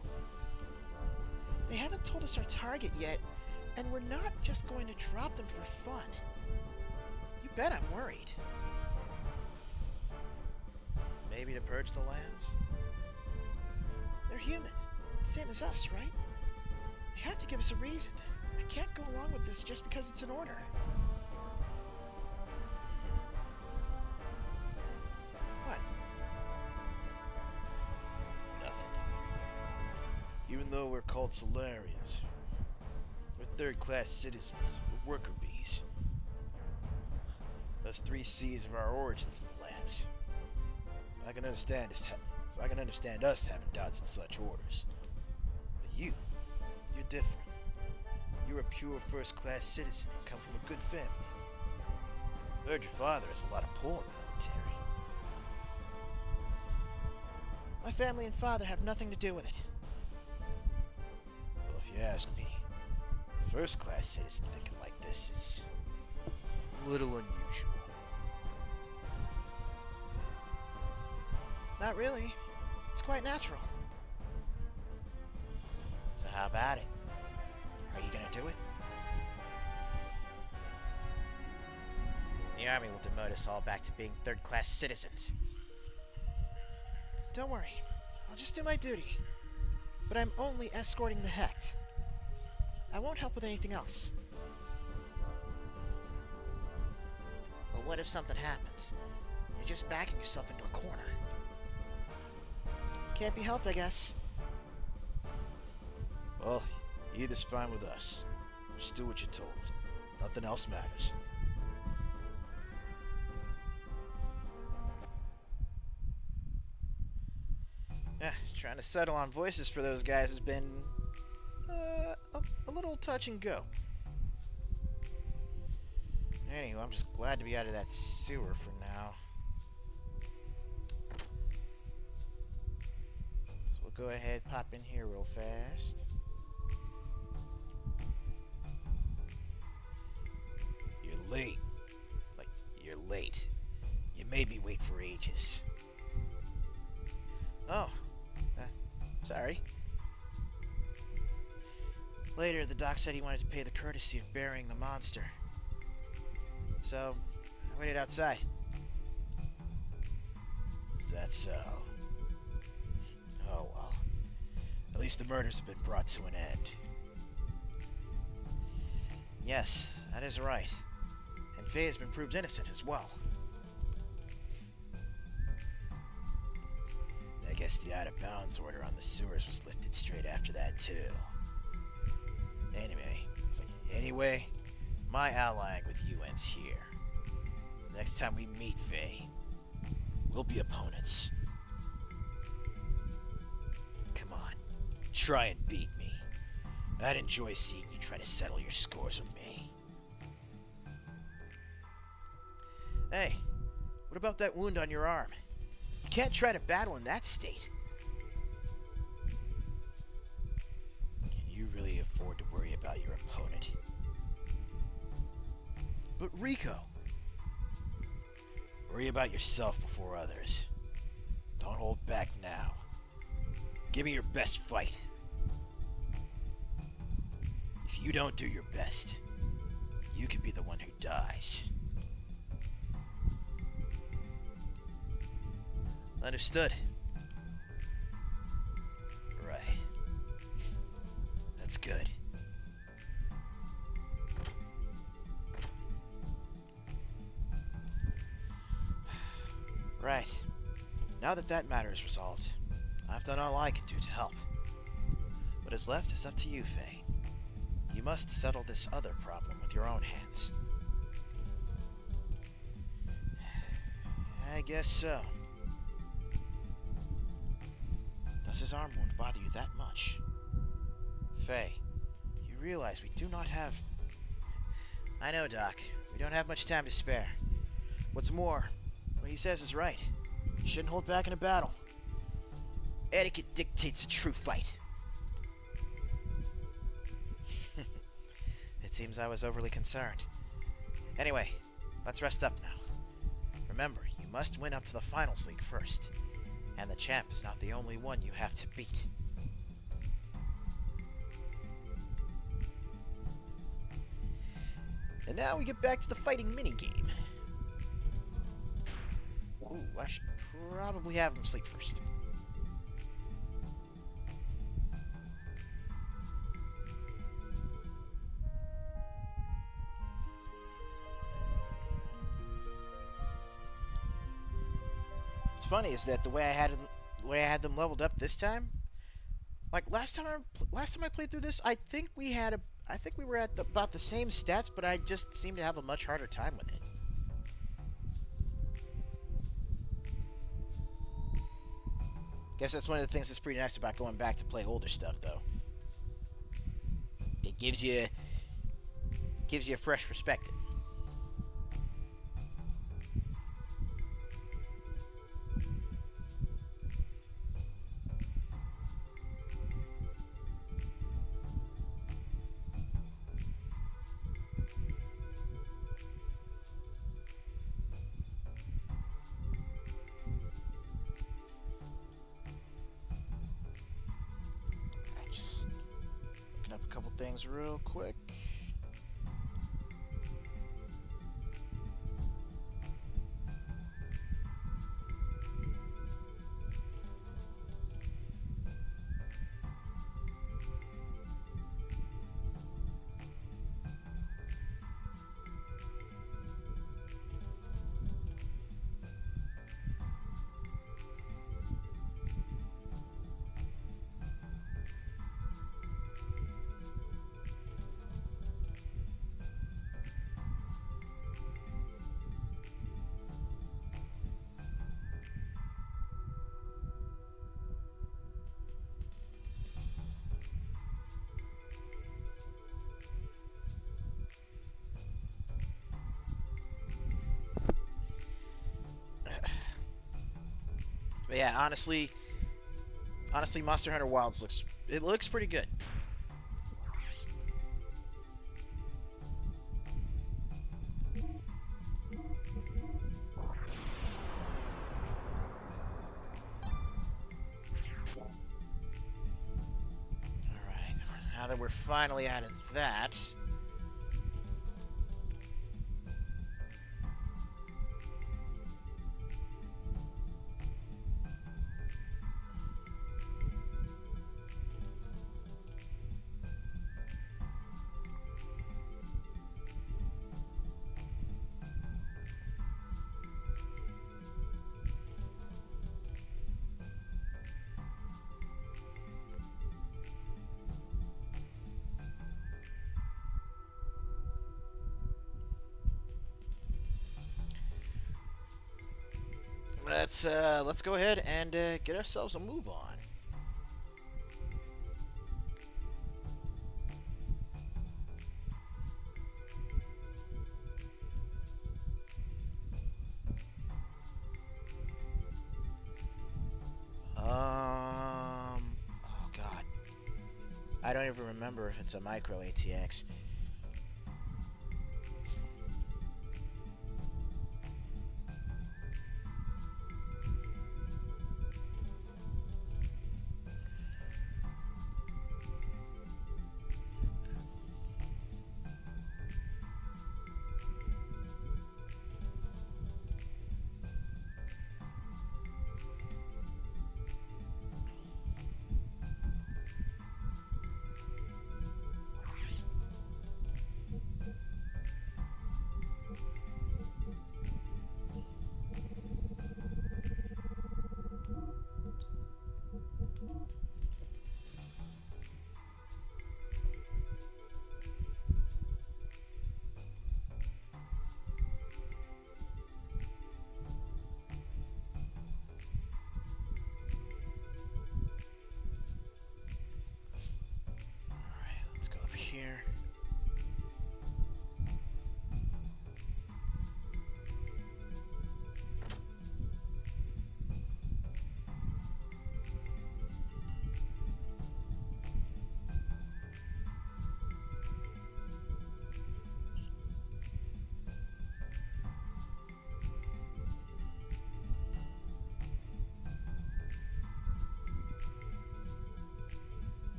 They haven't told us our target yet, and we're not just going to drop them for fun. You bet I'm worried. Maybe to purge the lambs? They're human, same as us, right? They have to give us a reason. I can't go along with this just because it's an order. What? Nothing. Even though we're called Solarians, we're third-class citizens. We're worker bees. Those 3 C's of our origins in the lambs. So I can understand us having doubts in such orders. But you're different. You're a pure first-class citizen and come from a good family. I heard your father has a lot of pull in the military. My family and father have nothing to do with it. Well, if you ask me, a first-class citizen thinking like this is a little unusual. Not really. It's quite natural. So how about it? Are you gonna do it? The army will demote us all back to being third-class citizens. Don't worry. I'll just do my duty. But I'm only escorting the Hecht. I won't help with anything else. But what if something happens? You're just backing yourself into a corner. Can't be helped, I guess. Well, either's fine with us. Just do what you're told. Nothing else matters. Trying to settle on voices for those guys has been a little touch and go. Anyway, I'm just glad to be out of that sewer for now. So we'll go ahead, pop in here real fast. You're late. Like, you're late. You made me wait for ages. Oh. Sorry. Later, the doc said he wanted to pay the courtesy of burying the monster. So, I waited outside. Is that so? Oh well. At least the murders have been brought to an end. Yes, that is right. And Faye has been proved innocent as well. I guess the out-of-bounds order on the sewers was lifted straight after that, too. Anyway, my allying with you ends here. Next time we meet, Faye, we'll be opponents. Come on, try and beat me. I'd enjoy seeing you try to settle your scores with me. Hey, what about that wound on your arm? You can't try to battle in that state. Can you really afford to worry about your opponent? But Rico... Worry about yourself before others. Don't hold back now. Give me your best fight. If you don't do your best, you could be the one who dies. Understood. Right. That's good. Right. Now that matter is resolved, I've done all I can do to help. What is left is up to you, Faye. You You must settle this other problem with your own hands. I guess so. Does his arm wound bother you that much? Faye, you realize we do not have... I know, Doc. We don't have much time to spare. What's more, what he says is right. You shouldn't hold back in a battle. Etiquette dictates a true fight. It seems I was overly concerned. Anyway, let's rest up now. Remember, you must win up to the Finals League first. And the champ is not the only one you have to beat. And now we get back to the fighting minigame. Ooh, I should probably have him sleep first. What's funny is that the way I had them leveled up this time, like last time I played through this, I think we were at about the same stats, but I just seemed to have a much harder time with it. Guess that's one of the things that's pretty nice about going back to play older stuff, though. It gives you a fresh perspective. Things real quick. But yeah, honestly, Monster Hunter Wilds looks pretty good. Alright, now that we're finally out of that... Let's go ahead and get ourselves a move on. Oh God, I don't even remember if it's a micro ATX.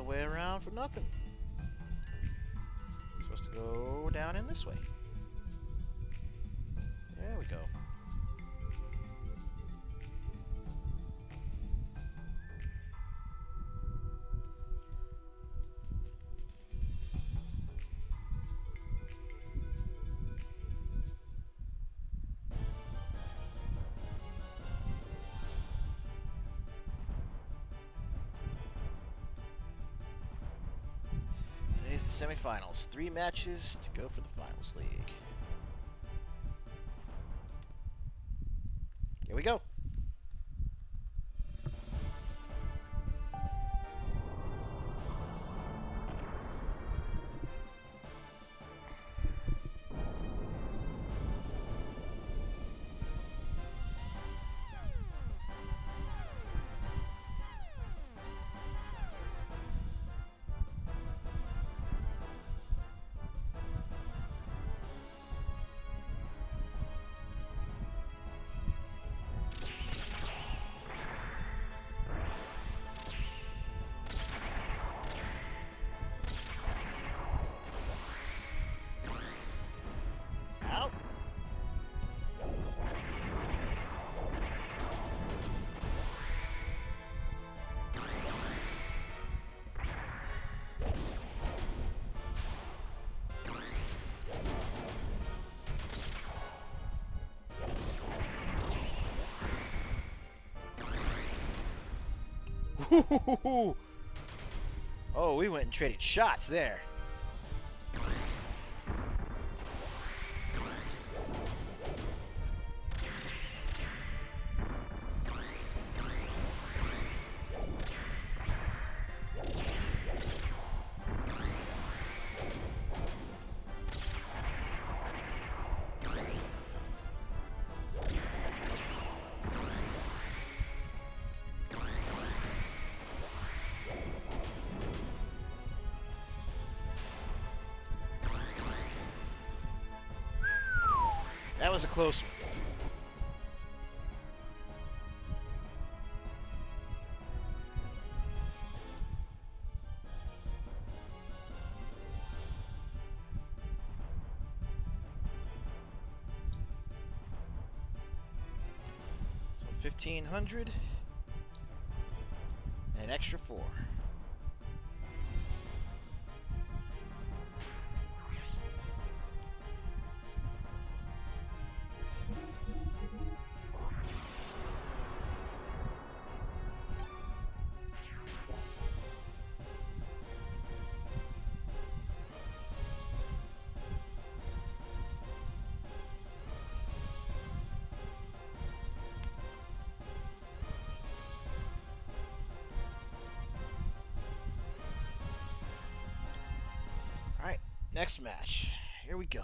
way around for nothing. Supposed to go down in this way. There we go. Today's the semifinals. 3 matches to go for the finals league. Here we go. Out. Oh, we went and traded shots there. That was a close one. So 1,500 and an extra 4. Alright, next match. Here we go.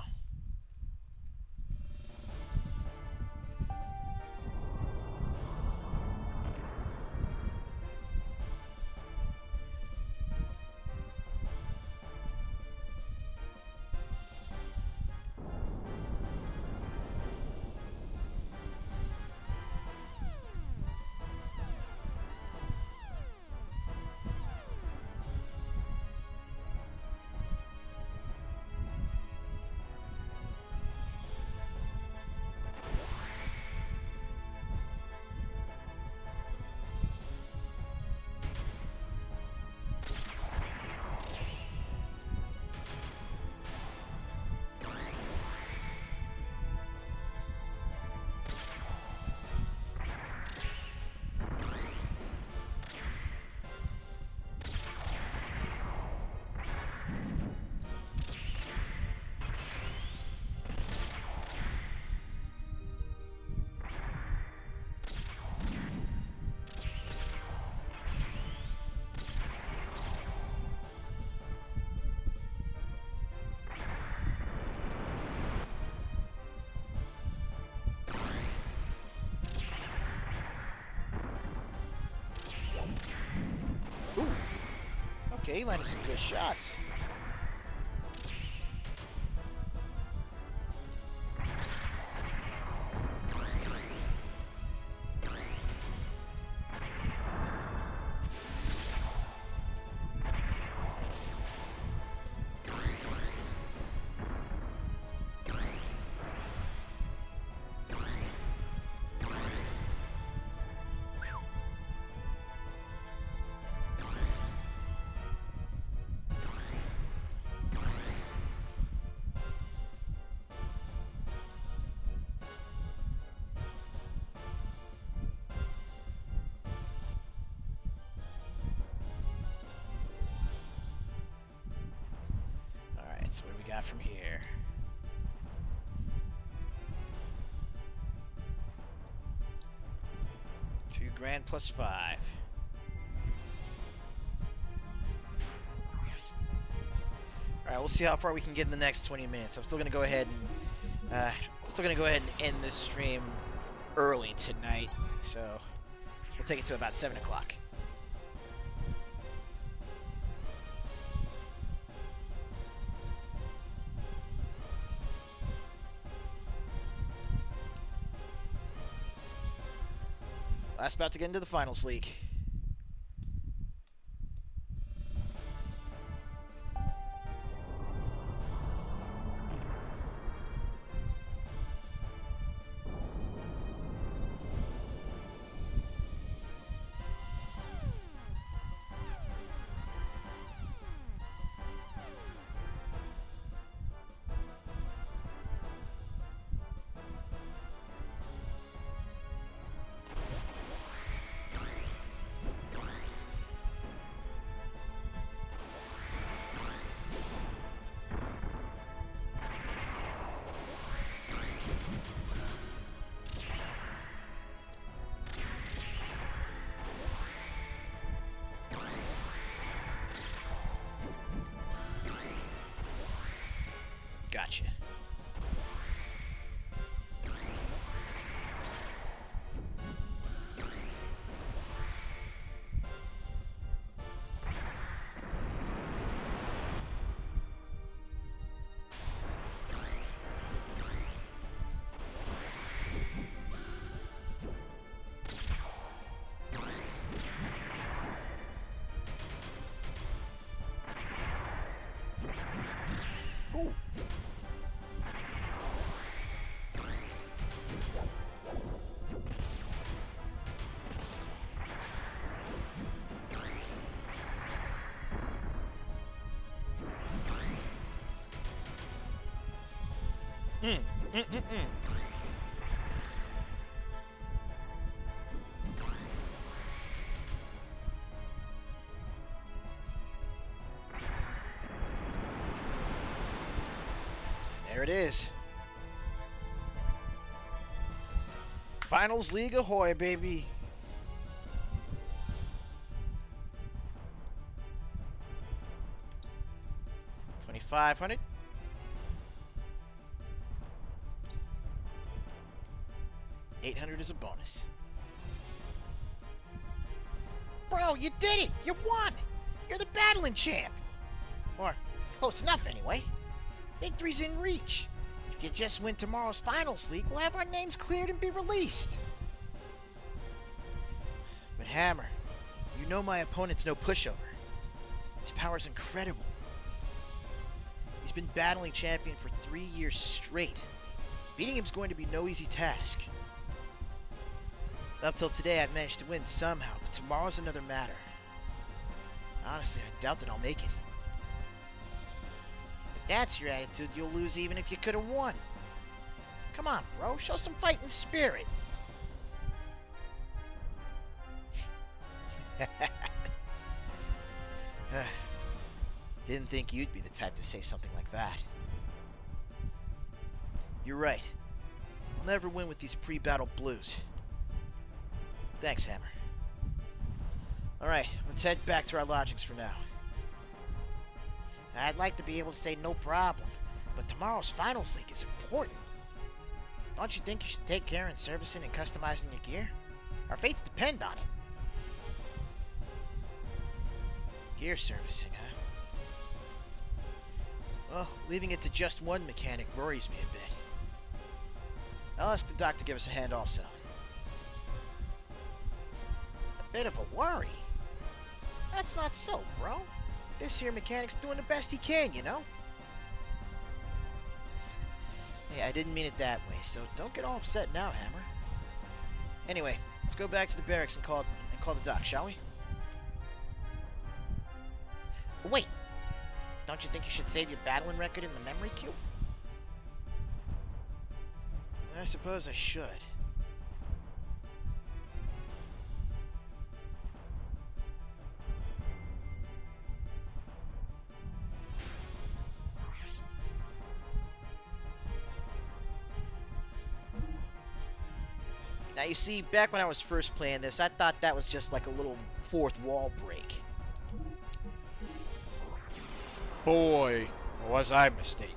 Okay, he landed some good shots. got from here? $2,000 plus 5. Alright, we'll see how far we can get in the next 20 minutes. I'm still gonna go ahead and end this stream early tonight, so we'll take it to about 7 o'clock. Last about to get into the finals league. Gotcha. Ooh. There it is. Finals League ahoy, baby. $2,500. $800 is a bonus. Bro, you did it! You won! You're the battling champ! Or, close enough anyway. Victory's in reach. If you just win tomorrow's finals league, we'll have our names cleared and be released. But Hammer, you know my opponent's no pushover. His power's incredible. He's been battling champion for 3 years straight. Beating him's going to be no easy task. Up till today, I've managed to win somehow, but tomorrow's another matter. Honestly, I doubt that I'll make it. If that's your attitude, you'll lose even if you could have won. Come on, bro, show some fighting spirit. Didn't think you'd be the type to say something like that. You're right. I'll never win with these pre-battle blues. Thanks, Hammer. Alright, let's head back to our lodgings for now. I'd like to be able to say no problem, but tomorrow's finals league is important. Don't you think you should take care in servicing and customizing your gear? Our fates depend on it. Gear servicing, huh? Well, leaving it to just one mechanic worries me a bit. I'll ask the doc to give us a hand also. A bit of a worry? That's not so, bro. This here mechanic's doing the best he can, you know? Hey, I didn't mean it that way, so don't get all upset now, Hammer. Anyway, let's go back to the barracks and call the doc, shall we? Wait! Don't you think you should save your battling record in the memory cube? I suppose I should. Now you see, back when I was first playing this, I thought that was just like a little fourth wall break. Boy, was I mistaken.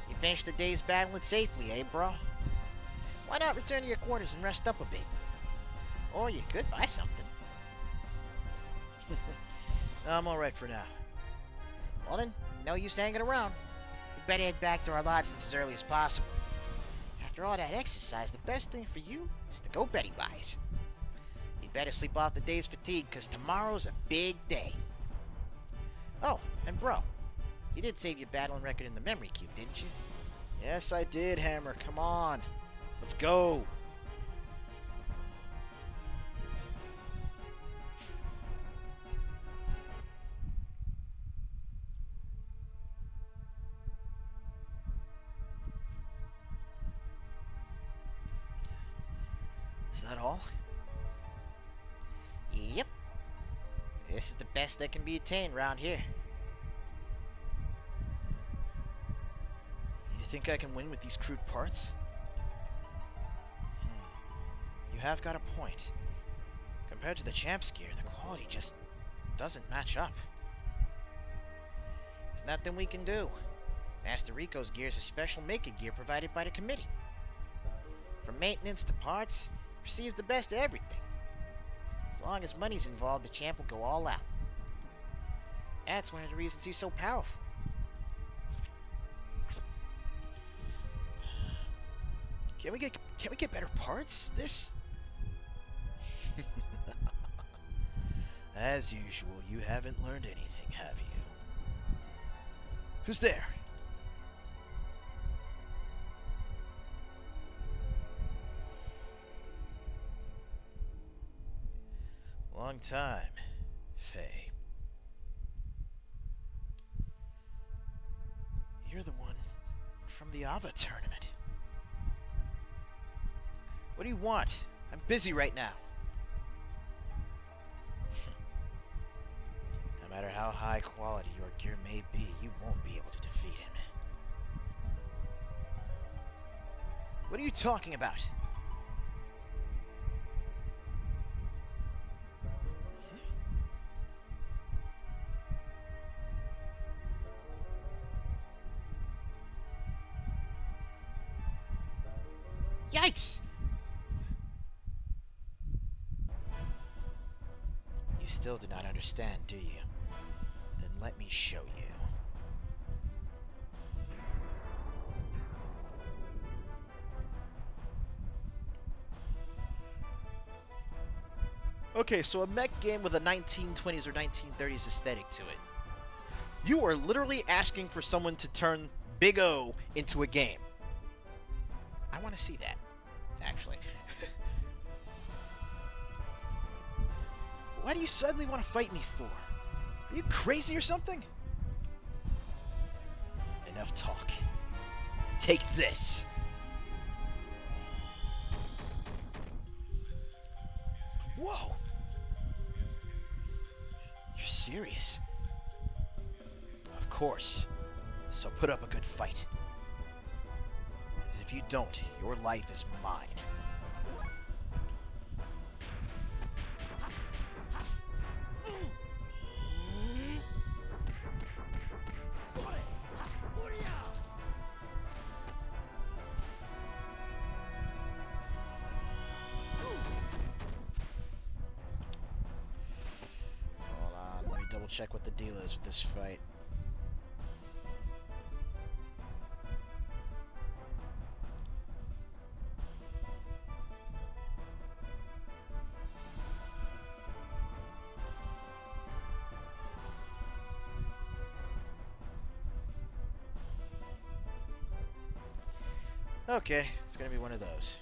You finished the day's battling safely, eh, bro? Why not return to your quarters and rest up a bit? Or you could buy something. I'm alright for now. Well then, no use hanging around. We better head back to our lodgings as early as possible. After all that exercise, the best thing for you is to go Betty Buys. You better sleep off the day's fatigue, because tomorrow's a big day. Oh, and bro, you did save your battling record in the memory cube, didn't you? Yes, I did, Hammer. Come on. Let's go. Is that all? Yep. This is the best that can be attained round here. You think I can win with these crude parts? You have got a point. Compared to the champ's gear, the quality just doesn't match up. There's nothing we can do. Master Rico's gear is a special maker gear provided by the committee. From maintenance to parts, receives the best of everything. As long as money's involved, the champ will go all out. That's one of the reasons he's so powerful. Can we get better parts? This As usual, you haven't learned anything, have you? Who's there? Long time, Faye. You're the one from the Ava tournament. What do you want? I'm busy right now. No matter how high quality your gear may be, you won't be able to defeat him. What are you talking about? Yikes! You still do not understand, do you? Then let me show you. Okay, so a mech game with a 1920s or 1930s aesthetic to it. You are literally asking for someone to turn Big O into a game. I want to see that, actually. Why do you suddenly want to fight me for? Are you crazy or something? Enough talk. Take this! Whoa! You're serious? Of course. So put up a good fight. If you don't, your life is mine. Hold on, let me double check what the deal is with this fight. Okay, it's gonna be one of those.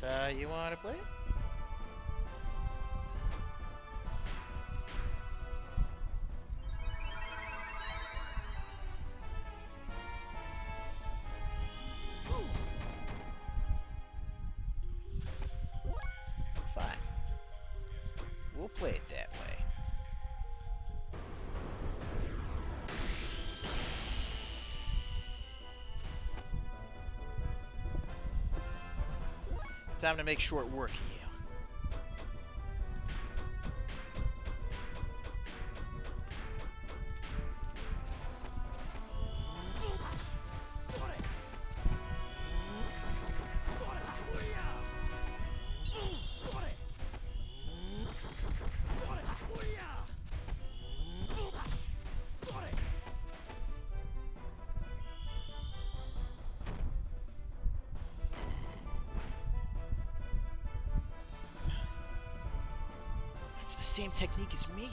So, you want to play it? Fine. We'll play it that way. Time to make short work of you. It's the same technique as me.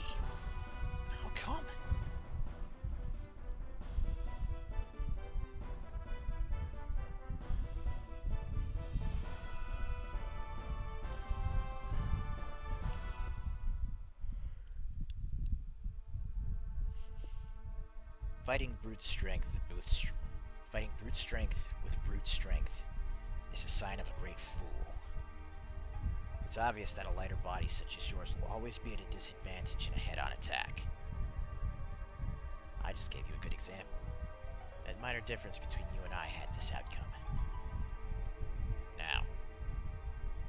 How come? Fighting brute strength with brute strength is a sign of a great fool. It's obvious that a lighter body such as yours will always be at a disadvantage in a head-on attack. I just gave you a good example. That minor difference between you and I had this outcome. Now,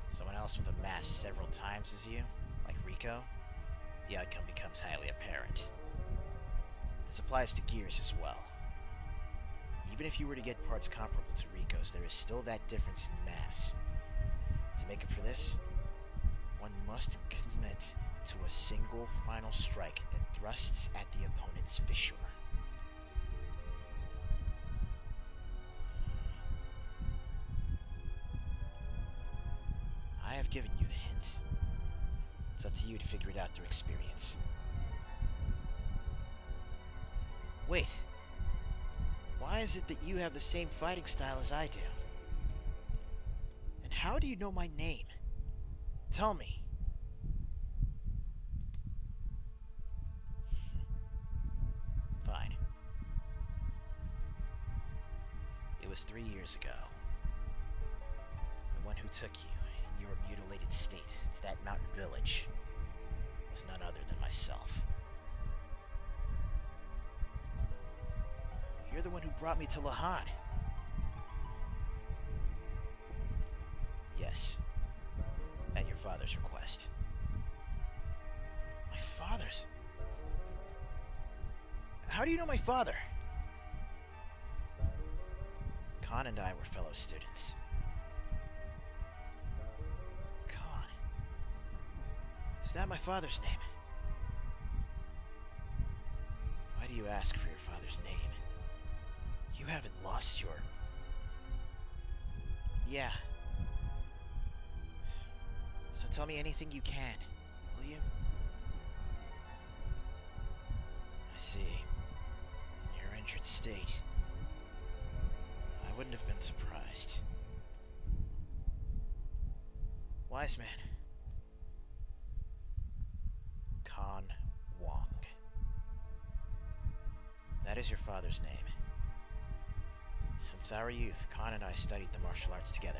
someone else with a mass several times as you, like Rico, the outcome becomes highly apparent. This applies to gears as well. Even if you were to get parts comparable to Rico's, there is still that difference in mass. To make up for this, one must commit to a single final strike that thrusts at the opponent's fissure. I have given you the hint. It's up to you to figure it out through experience. Wait. Why is it that you have the same fighting style as I do? And how do you know my name? Tell me. Fine. It was 3 years ago. The one who took you in your mutilated state to that mountain village was none other than myself. You're the one who brought me to Lahan. Yes. At your father's request. My father's? How do you know my father? Khan and I were fellow students. Khan. Is that my father's name? Why do you ask for your father's name? You haven't lost your... Yeah. So tell me anything you can, will you? I see. In your injured state, I wouldn't have been surprised. Wise man. Khan Wong. That is your father's name. Since our youth, Khan and I studied the martial arts together.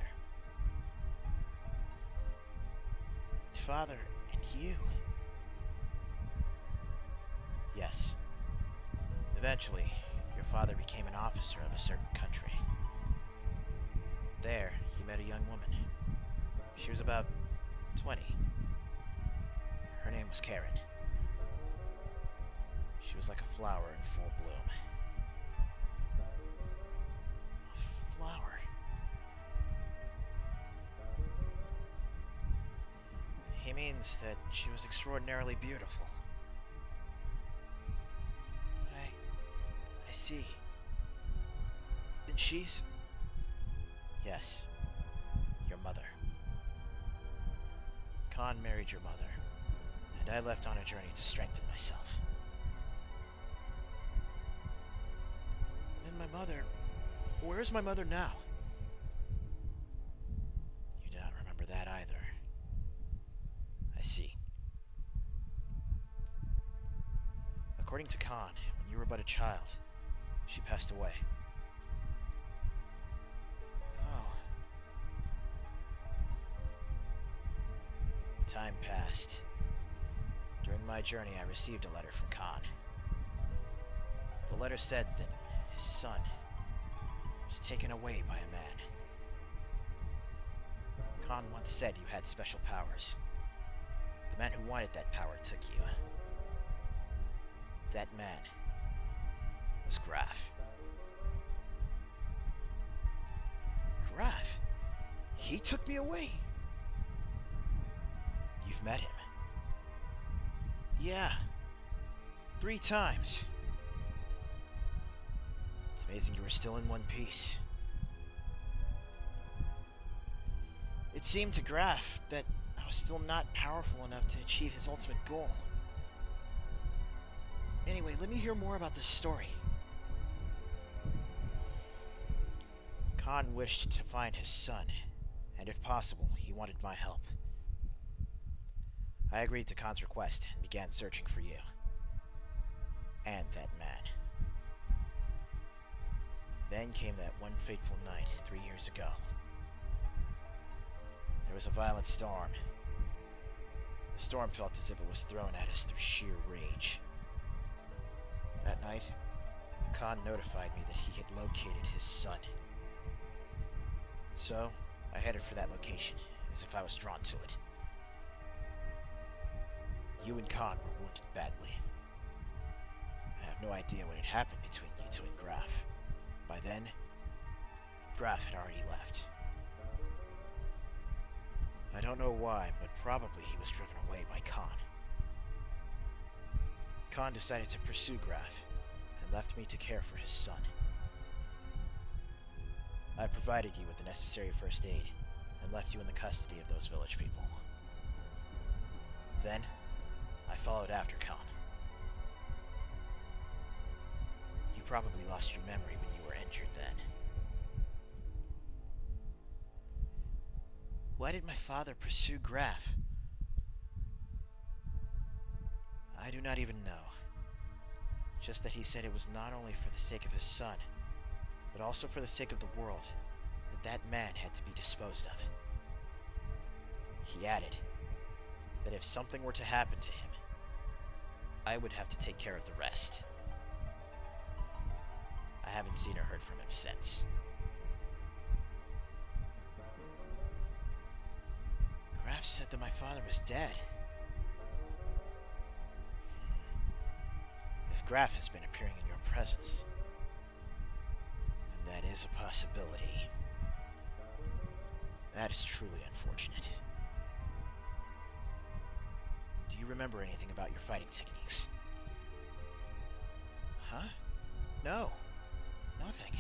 Father and you? Yes. Eventually, your father became an officer of a certain country. There, he met a young woman. She was about 20. Her name was Karen. She was like a flower in full bloom. A flower? He means that she was extraordinarily beautiful. I see. Then she's... Yes. Your mother. Khan married your mother, and I left on a journey to strengthen myself. Then my mother... Where's my mother now? You don't remember that either. I see. According to Khan, when you were but a child, she passed away. Oh. Time passed. During my journey, I received a letter from Khan. The letter said that his son was taken away by a man. Khan once said you had special powers. The man who wanted that power took you. That man was Graf. Graf? He took me away? You've met him? Yeah. 3 times. It's amazing you were still in one piece. It seemed to Graf that I was still not powerful enough to achieve his ultimate goal. Anyway, let me hear more about this story. Khan wished to find his son, and if possible, he wanted my help. I agreed to Khan's request and began searching for you. And that man. Then came that one fateful night 3 years ago. There was a violent storm. The storm felt as if it was thrown at us through sheer rage. That night, Khan notified me that he had located his son. So, I headed for that location, as if I was drawn to it. You and Khan were wounded badly. I have no idea what had happened between you two and Graf. By then, Graf had already left. I don't know why, but probably he was driven away by Khan. Khan decided to pursue Graf, and left me to care for his son. I provided you with the necessary first aid, and left you in the custody of those village people. Then, I followed after Khan. You probably lost your memory when you were injured then. Why did my father pursue Graf? I do not even know. Just that he said it was not only for the sake of his son, but also for the sake of the world, that man had to be disposed of. He added that if something were to happen to him, I would have to take care of the rest. I haven't seen or heard from him since. Graf said that my father was dead. If Graf has been appearing in your presence, then that is a possibility. That is truly unfortunate. Do you remember anything about your fighting techniques? Huh? No. Nothing.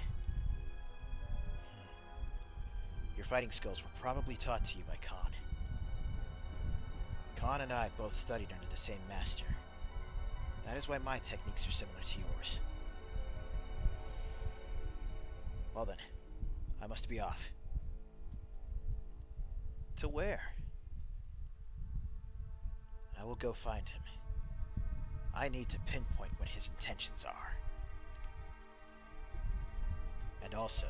Your fighting skills were probably taught to you by Khan. Khan and I both studied under the same master. That is why my techniques are similar to yours. Well then, I must be off. To where? I will go find him. I need to pinpoint what his intentions are. And also,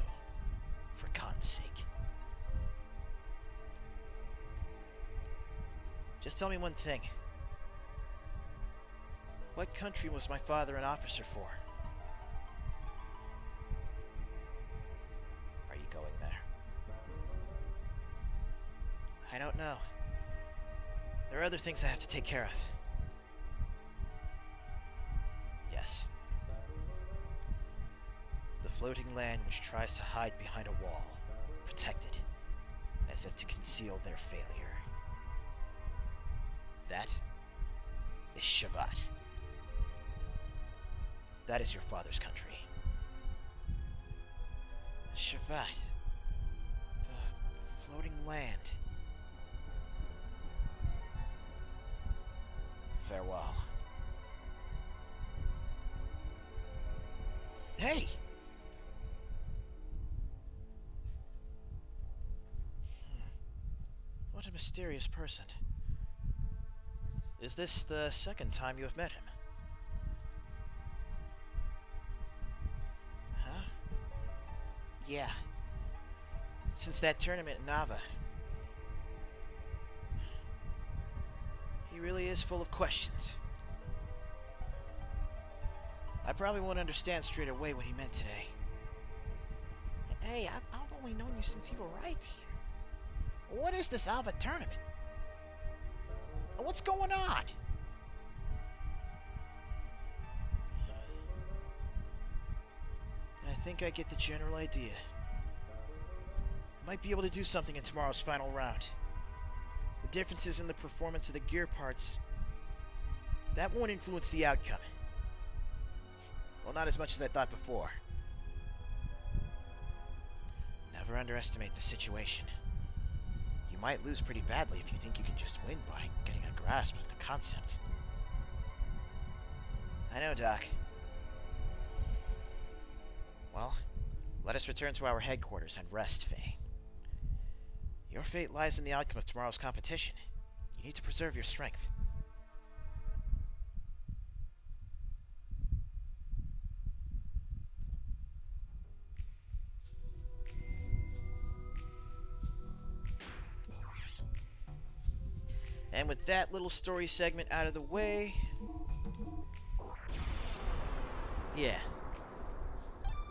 for Khan's sake. Just tell me one thing. What country was my father an officer for? Are you going there? I don't know. There are other things I have to take care of. Yes. The floating land which tries to hide behind a wall, protected, as if to conceal their failure. That is Shavat. That is your father's country. Shavat. The floating land. Farewell. Hey! What a mysterious person. Is this the second time you have met him? Huh? Yeah. Since that tournament in Nava. He really is full of questions. I probably won't understand straight away what he meant today. Hey, I've only known you since you arrived here. What is this Ava tournament? What's going on? I think I get the general idea. I might be able to do something in tomorrow's final round. The differences in the performance of the gear parts, that won't influence the outcome. Well, not as much as I thought before. Never underestimate the situation. You might lose pretty badly if you think you can just win by getting a grasp of the concept. I know, Doc. Well, let us return to our headquarters and rest, Faye. Your fate lies in the outcome of tomorrow's competition. You need to preserve your strength. And with that little story segment out of the way, yeah,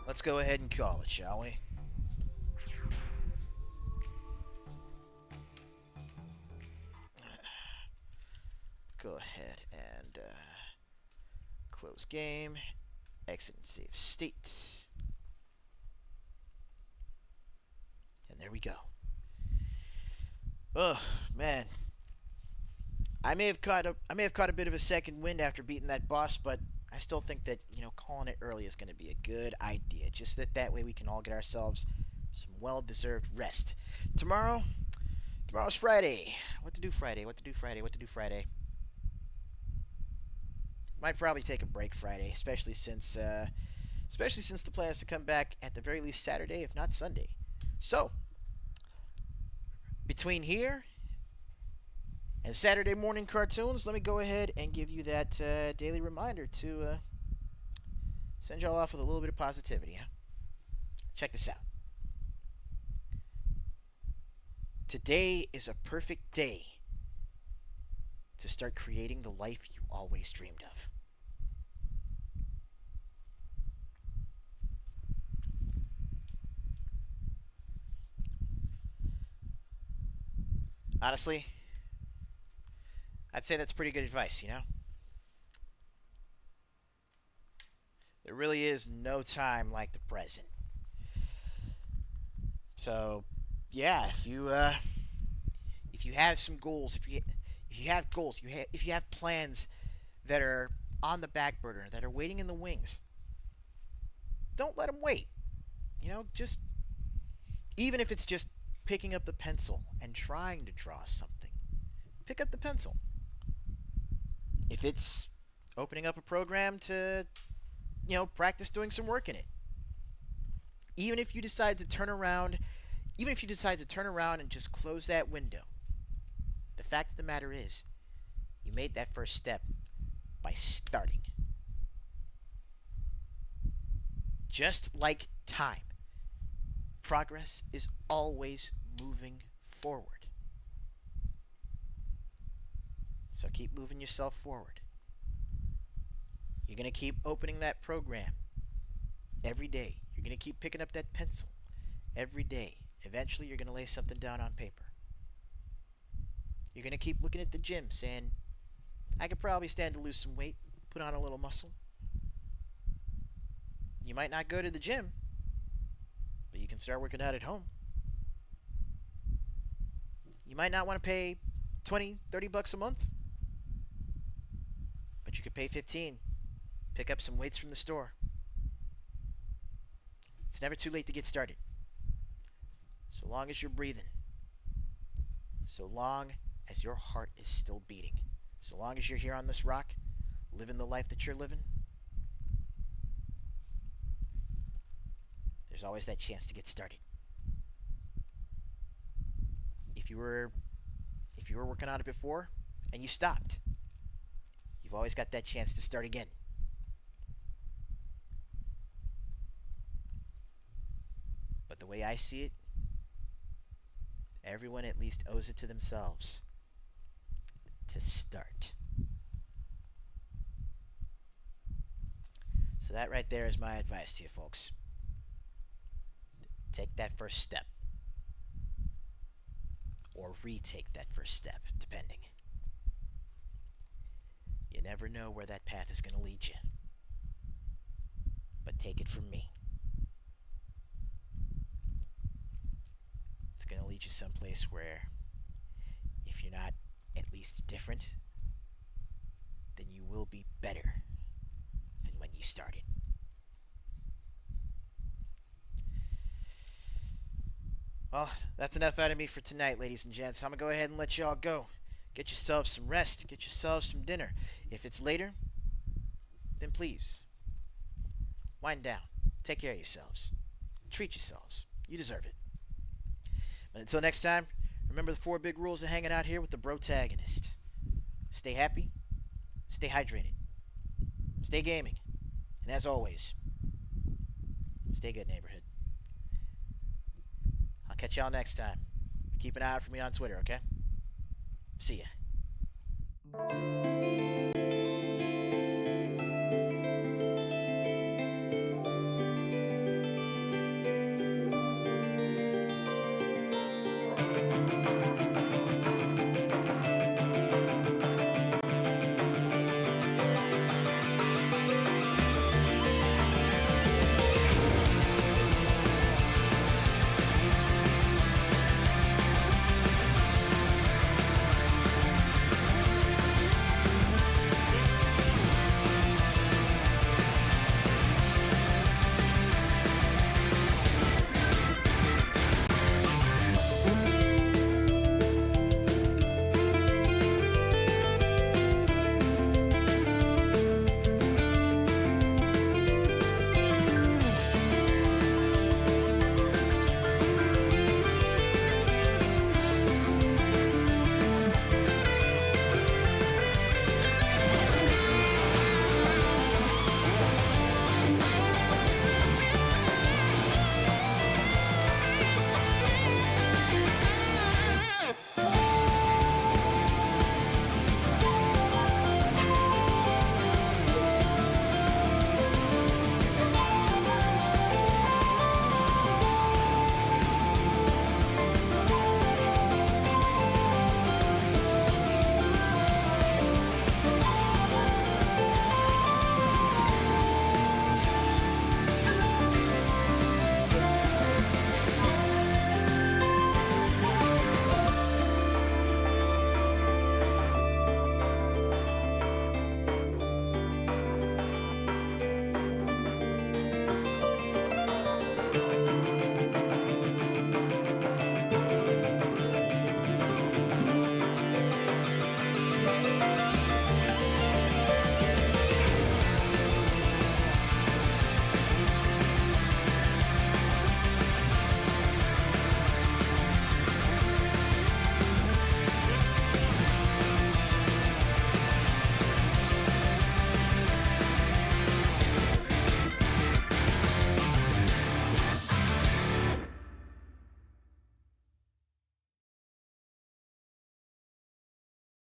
let's go ahead and call it, shall we? Go ahead and close game, exit and save state, and there we go. Oh man, I may have caught a bit of a second wind after beating that boss, but I still think that calling it early is going to be a good idea. Just that way we can all get ourselves some well-deserved rest. Tomorrow's Friday. What to do Friday? Might probably take a break Friday, especially since the plan is to come back at the very least Saturday, if not Sunday. So, between here and Saturday morning cartoons, let me go ahead and give you that daily reminder to send y'all off with a little bit of positivity. Huh? Check this out. Today is a perfect day to start creating the life you always dreamed of. Honestly, I'd say that's pretty good advice, There really is no time like the present. So, yeah, if you have some goals, if you have plans that are on the back burner, that are waiting in the wings, don't let them wait. Just even if it's just picking up the pencil and trying to draw something, pick up the pencil. If it's opening up a program to, practice doing some work in it. Even if you decide to turn around and just close that window, the fact of the matter is, you made that first step by starting. Just like time, progress is always moving forward. So keep moving yourself forward. You're going to keep opening that program every day. You're going to keep picking up that pencil every day. Eventually, you're going to lay something down on paper. You're going to keep looking at the gym saying, I could probably stand to lose some weight, put on a little muscle. You might not go to the gym, but you can start working out at home. You might not want to pay $20-$30 a month, but you could pay $15. Pick up some weights from the store. It's never too late to get started. So long as you're breathing. So long as your heart is still beating. So long as you're here on this rock, living the life that you're living, there's always that chance to get started. If you were if you were working on it before and you stopped, you've always got that chance to start again. But the way I see it, everyone at least owes it to themselves to start. So that right there is my advice to you folks. Take that first step. Or retake that first step, depending. You never know where that path is going to lead you. But take it from me. It's going to lead you someplace where, if you're not at least different, then you will be better than when you started. Well, that's enough out of me for tonight, ladies and gents. I'm going to go ahead and let y'all go. Get yourselves some rest. Get yourselves some dinner. If it's later, then please, wind down. Take care of yourselves. Treat yourselves. You deserve it. But until next time, remember the 4 big rules of hanging out here with the Brotagonist. Stay happy. Stay hydrated. Stay gaming. And as always, stay good, neighborhood. I'll catch y'all next time. Keep an eye out for me on Twitter, okay? See ya.